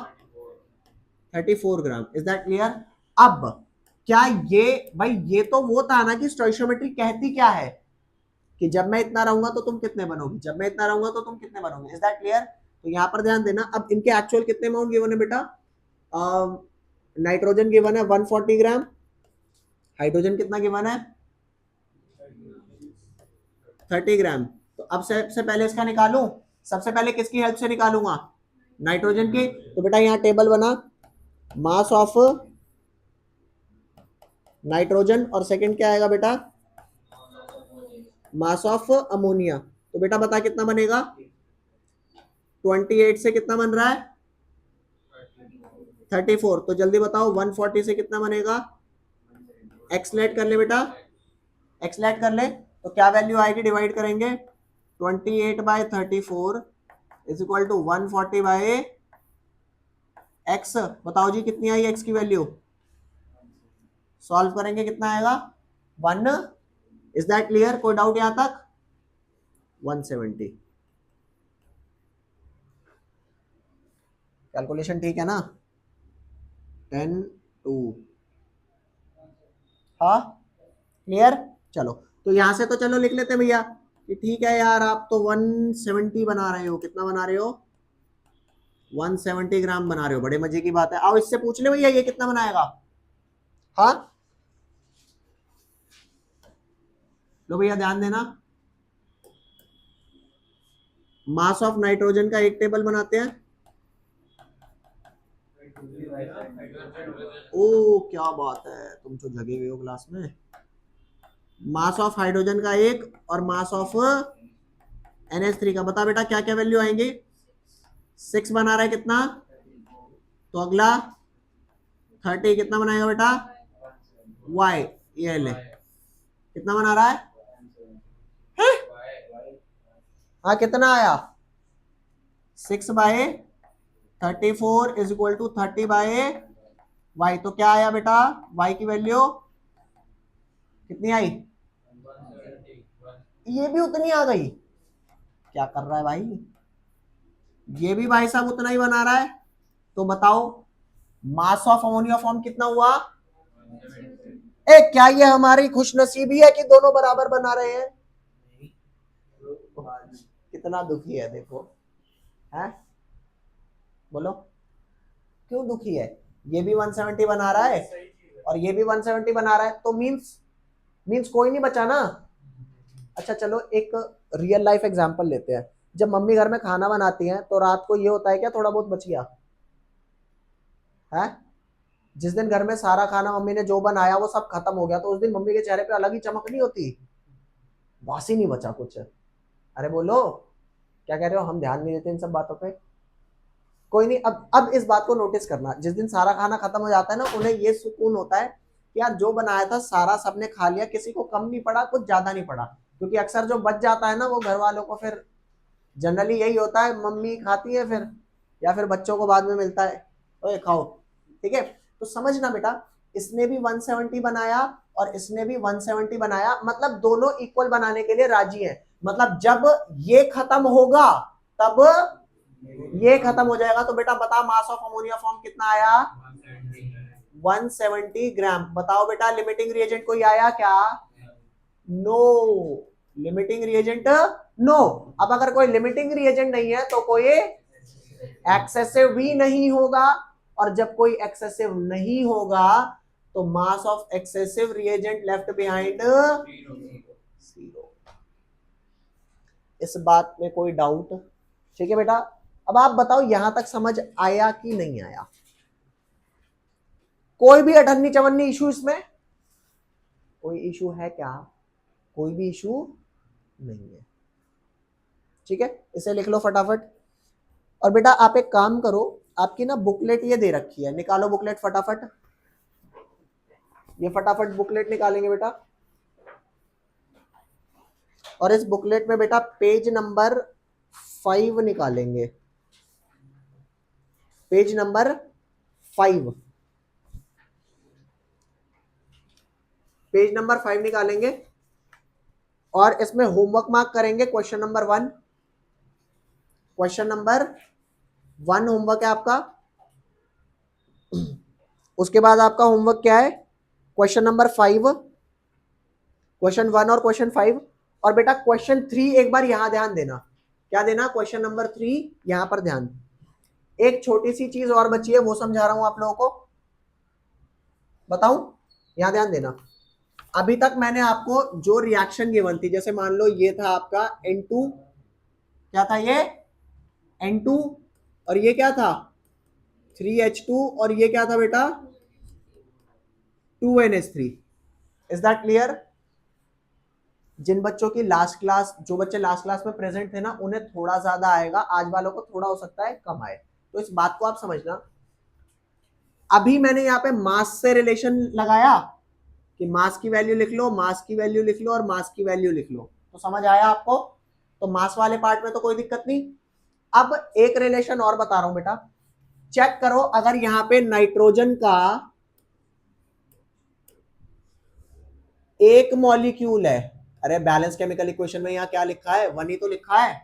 34 ग्राम. Is that clear? अब क्या ये भाई ये तो वो था ना कि स्टोइशियोमेट्री कहती क्या है कि जब मैं इतना रहूंगा तो तुम कितने बनोगे, जब मैं इतना रहूंगा तो तुम कितने बनोगे. Is that clear? तो यहां पर ध्यान देना. अब इनके एक्चुअल कितने अमाउंट गिवन है बेटा? नाइट्रोजन गिवन है 140 ग्राम. हाइड्रोजन कितना गिवन है 30 ग्राम. तो अब सबसे पहले इसका निकालूं. सबसे पहले किसकी हेल्प से निकालूंगा? नाइट्रोजन की. तो बेटा यहाँ टेबल बना, मास ऑफ नाइट्रोजन और सेकंड क्या आएगा बेटा? Mass of ammonia. तो बेटा बता कितना बनेगा? 28 से कितना बन रहा है 34. तो जल्दी बताओ 140 से कितना बनेगा? एक्सलेट कर ले बेटा, एक्सलेट कर ले. तो क्या वैल्यू आएगी? डिवाइड करेंगे 28 by 34 is equal to 140 by x. बताओ जी कितनी आई एक्स की वैल्यू? सॉल्व करेंगे कितना आएगा 1. Is that clear? कोई डाउट यहां तक? 170. कैलकुलेशन ठीक है ना? 10 2. हाँ क्लियर? चलो तो यहां से तो चलो लिख लेते भैया कि ठीक है यार आप तो 170 बना रहे हो. कितना बना रहे हो? 170 ग्राम बना रहे हो. बड़े मजे की बात है. आओ इससे पूछ ले भैया ये कितना बनाएगा. हाँ लो भैया ध्यान देना. मास ऑफ नाइट्रोजन का एक टेबल बनाते हैं. ओ क्या बात है, तुम तो जगे हुए हो क्लास में. मास ऑफ हाइड्रोजन का एक और मास ऑफ NH3 का. बता बेटा क्या क्या वैल्यू आएंगे? 6 बना रहा है कितना? तो अगला 30 कितना बनाएगा बेटा? Y. ये ले कितना बना रहा है? हाँ कितना आया? 6 by 34 is equal to 30 by Y. तो क्या आया बेटा? Y की वैल्यू कितनी आई? ये भी उतनी आ गई. क्या कर रहा है भाई? ये भी भाई साहब उतना ही बना रहा है. तो बताओ मास ऑफ अमोनिया फॉर्म कितना हुआ? क्या ये हमारी खुशनसीबी है कि दोनों बराबर बना रहे हैं? कितना दुखी है देखो. है बोलो क्यों दुखी है? ये भी 170 बना रहा है और ये भी 170 बना रहा है. तो मींस कोई नहीं बचा ना. अच्छा चलो एक रियल लाइफ एग्जांपल लेते हैं. जब मम्मी घर में खाना बनाती हैं तो रात को ये होता है क्या थोड़ा बहुत बच गया है? जिस दिन घर में सारा खाना मम्मी ने जो बनाया वो सब खत्म हो गया तो उस दिन मम्मी के चेहरे पे अलग ही चमक नहीं होती. वासी नहीं बचा कुछ. अरे बोलो क्या कह रहे हो? हम ध्यान नहीं देते इन सब बातों पे. कोई नहीं, अब इस बात को नोटिस करना, जिस दिन सारा खाना खत्म हो जाता है ना, उन्हें ये सुकून होता है कि यार जो बनाया था सारा सबने खा लिया, किसी को कम नहीं पड़ा, कुछ ज्यादा नहीं पड़ा। क्योंकि अक्सर जो बच जाता है ना, वो घर वालों को फिर जनरली यही होता है, मम्मी खाती है फिर, या फिर बच्चों को बाद में मिलता है, ओए खाओ। ठीक है, तो समझना बेटा, इसने भी 170 बनाया और इसने भी 170 बनाया, मतलब दोनों इक्वल बनाने के लिए राजी हैं। मतलब जब ये खत्म होगा तब ये खत्म हो जाएगा। तो बेटा बता, मास ऑफ अमोनिया फॉर्म कितना आया? 170 ग्राम। बताओ बेटा, लिमिटिंग रिएजेंट कोई आया क्या? No, limiting reagent no. अब अगर कोई लिमिटिंग रिएजेंट नहीं है तो कोई एक्सेसिव भी नहीं होगा, और जब कोई एक्सेसिव नहीं होगा तो mass of excessive reagent left behind 0। इस बात में कोई डाउट? ठीक है बेटा, अब आप बताओ यहां तक समझ आया कि नहीं आया? कोई भी अठन्नी चवन्नी इशू इसमें? कोई इशू है क्या? कोई भी इशू नहीं है। ठीक है, इसे लिख लो फटाफट। और बेटा आप एक काम करो, आपकी ना बुकलेट ये दे रखी है, निकालो बुकलेट फटाफट। ये फटाफट बुकलेट निकालेंगे बेटा, और इस बुकलेट में बेटा पेज नंबर 5 निकालेंगे। पेज नंबर 5, पेज नंबर 5 निकालेंगे, और इसमें होमवर्क मार्क करेंगे। Question number 1, question number 1 homework है आपका। उसके बाद आपका होमवर्क क्या है? क्वेश्चन नंबर 5, क्वेश्चन 1 और क्वेश्चन 5। और बेटा क्वेश्चन 3 एक बार यहां ध्यान देना। क्या देना? क्वेश्चन नंबर 3 यहां पर ध्यान। एक छोटी सी चीज और बची है, वो समझा रहा हूं आप लोगों को, बताऊं? यहां ध्यान देना। अभी तक मैंने आपको जो रिएक्शन गिवन थी, जैसे मान लो ये था आपका N2, क्या था ये? N2, और ये क्या था? 3H2, और ये क्या था बेटा? 2NH3। Is that clear? जिन बच्चों की लास्ट क्लास, जो बच्चे लास्ट क्लास में प्रेजेंट थे ना, उन्हें थोड़ा ज्यादा आएगा, आज वालों को थोड़ा हो सकता है कम आए, तो इस बात को आप समझना। अभी मैंने यहाँ पे मास से रिलेशन लगाया कि मास की वैल्यू लिख लो, मास की वैल्यू लिख लो, और मास की वैल्यू लिख लो, तो समझ आया आपको? तो मास वाले पार्ट में तो कोई दिक्कत नहीं। अब एक रिलेशन और बता रहा हूं बेटा, चेक करो, अगर यहां पे नाइट्रोजन का एक मॉलिक्यूल है, अरे बैलेंस केमिकल इक्वेशन में यहां क्या लिखा है? 1 ही तो लिखा है।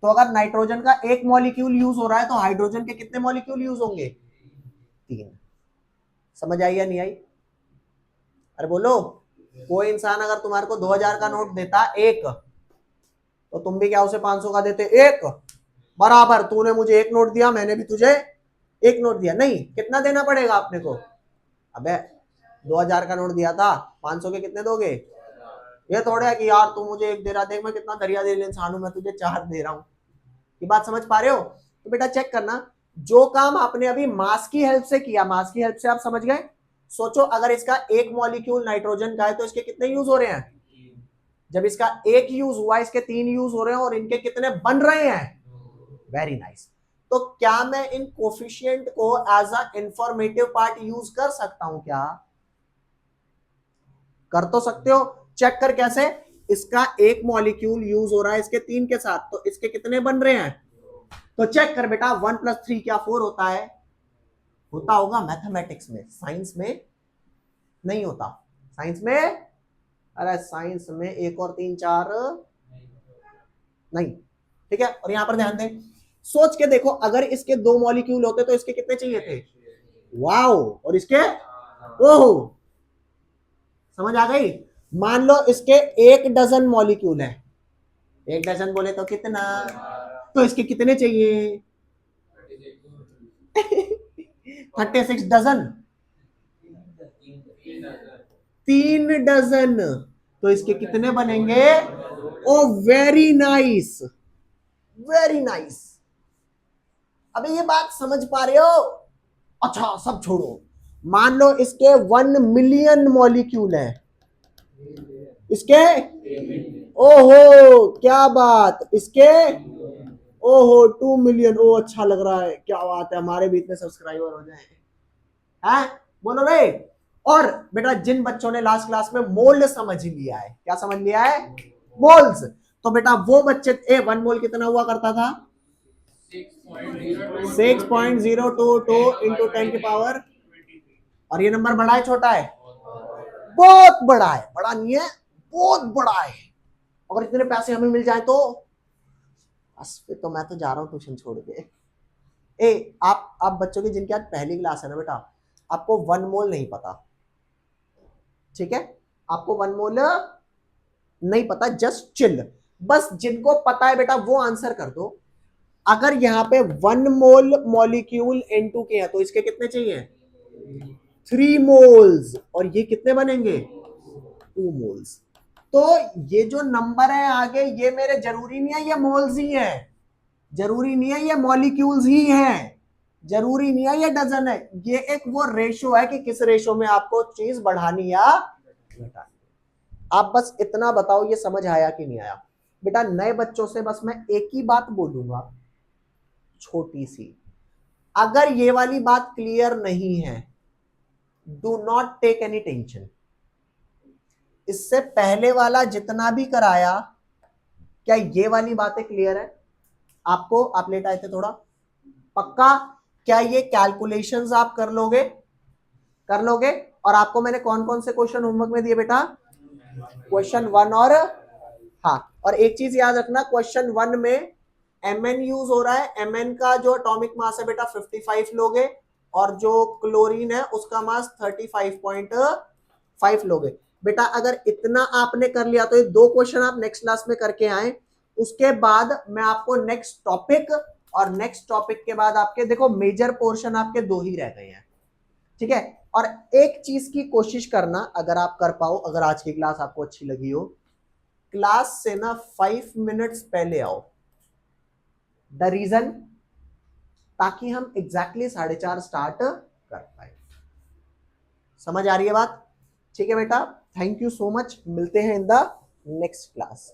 तो अगर नाइट्रोजन का एक मॉलिक्यूल यूज हो रहा है तो हाइड्रोजन के कितने मॉलिक्यूल यूज होंगे? 3। समझ आई या नहीं आई? अरे बोलो, कोई इंसान अगर तुम्हारे को 2000 का नोट देता एक, तो तुम भी क्या उसे 500 का देते? एक बराबर। तूने मुझे एक नोट दिया, मैंने भी तुझे एक नोट दिया। नहीं, कितना देना पड़ेगा अपने को? अबे 2000 का नोट दिया था, 500 के कितने दोगे? ये थोड़ा है कि यार तू मुझे एक दे रहा, देख मैं कितना दरिया दिल इंसान हूं, मैं तुझे 4 दे रहा हूं। ये बात समझ पा रहे हो? तो बेटा चेक करना, जो काम आपने अभी मास की हेल्प से किया, मास की हेल्प से आप समझ गए। सोचो अगर इसका एक मॉलिक्यूल नाइट्रोजन का है तो इसके कितने यूज हो रहे हैं? जब इसका एक यूज हुआ, इसके 3 यूज हो रहे हैं, और इनके कितने बन रहे हैं? Very nice. तो क्या मैं इन कोफिशिएंट को as a informative part use कर सकता हूं क्या? कर तो सकते हो। चेक कर कैसे? इसका एक मॉलिक्यूल यूज हो रहा है इसके 3 के साथ, तो इसके कितने बन रहे हैं? तो चेक कर बेटा, 1 + 3 क्या 4 होता है? होता होगा मैथमेटिक्स में, साइंस में नहीं होता। साइंस में, अरे साइंस में 1 और 3 4 नहीं। ठीक है, और यहां पर ध्यान दें, सोच के देखो, अगर इसके 2 मॉलिक्यूल होते तो इसके कितने चाहिए थे? वाओ, और इसके ओहो, समझ आ गई? मान लो इसके 1 डजन मॉलिक्यूल है, 1 डजन बोले तो कितना? तो इसके कितने चाहिए? 36 डजन, 3 डजन। तो इसके कितने बनेंगे? ओ वेरी नाइस, वेरी नाइस। अबे ये बात समझ पा रहे हो? अच्छा सब छोड़ो, मान लो इसके 1 मिलियन मॉलिक्यूल है, इसके ओहो क्या बात, इसके ओहो 2 मिलियन, ओ अच्छा लग रहा है, क्या बात है, हमारे भी इतने सब्सक्राइबर हो जाए हैं, बोलो रे। और बेटा जिन बच्चों ने लास्ट क्लास में मोल समझ लिया है, क्या समझ लिया है, मोल्स, तो बेटा वो बच्चे, ए 1 मोल कितना हुआ करता था, 6.022 इंटू 10 की पावर, और ये नंबर बड़ा है छोटा है, बहुत बड़ा है, बड़ा नहीं है, बहुत बड़ा है। अगर इतने पैसे हमें मिल जाए तो बस फिर तो मैं तो जा रहा हूँ ट्यूशन छोड़ के। ए आप बच्चों की जिनकी आज पहली क्लास है ना बेटा, आपको 1 मोल नहीं पता, ठीक है, आपको 1 मोल नहीं पता, जस्ट चिल। बस जिनको पता है बेटा वो आंसर कर दो। अगर यहाँ पे 1 मोल मॉलिक्यूल N2 के हैं तो इसके कितने चाहिए, 3 मोल्स, और ये कितने बनेंगे, 2 मोल्स। तो ये जो नंबर है आगे, ये मेरे जरूरी नहीं है ये मोल्स ही है, जरूरी नहीं है ये मॉलिक्यूल्स ही हैं, जरूरी नहीं है ये डजन है, ये एक वो रेशो है कि किस रेशो में आपको चीज बढ़ानी या घटानी। आप बस इतना बताओ ये समझ आया कि नहीं आया। बेटा नए बच्चों से बस मैं एक ही बात बोलूंगा, छोटी सी, अगर ये वाली बात क्लियर नहीं है, do not take any tension. इससे पहले वाला जितना भी कराया, क्या ये वाली बातें क्लियर है आपको, आप लेट आए थे थोड़ा, पक्का, क्या ये कैलकुलेशंस आप कर लोगे, कर लोगे। और आपको मैंने कौन कौन से क्वेश्चन होमवर्क में दिए बेटा, क्वेश्चन 1 और, हाँ, और एक चीज याद रखना, क्वेश्चन 1 में Mn यूज हो रहा है, Mn का जो एटॉमिक मास है बेटा 55 लोगे, और जो क्लोरीन है उसका मास 35.5 लोगे। बेटा अगर इतना आपने कर लिया तो ये 2 क्वेश्चन आप नेक्स्ट क्लास में करके आए, उसके बाद मैं आपको नेक्स्ट टॉपिक, और नेक्स्ट टॉपिक के बाद आपके देखो मेजर पोर्शन आपके 2 ही रह गए हैं, ठीक है। और एक चीज की कोशिश करना, अगर आप कर पाओ, अगर आज की क्लास आपको अच्छी लगी हो, क्लास से ना 5 मिनट्स पहले आओ। द रीजन, ताकि हम एग्जैक्टली 4:30 स्टार्ट कर पाए। समझ आ रही है बात, ठीक है बेटा, थैंक यू सो मच, मिलते हैं इन द नेक्स्ट क्लास।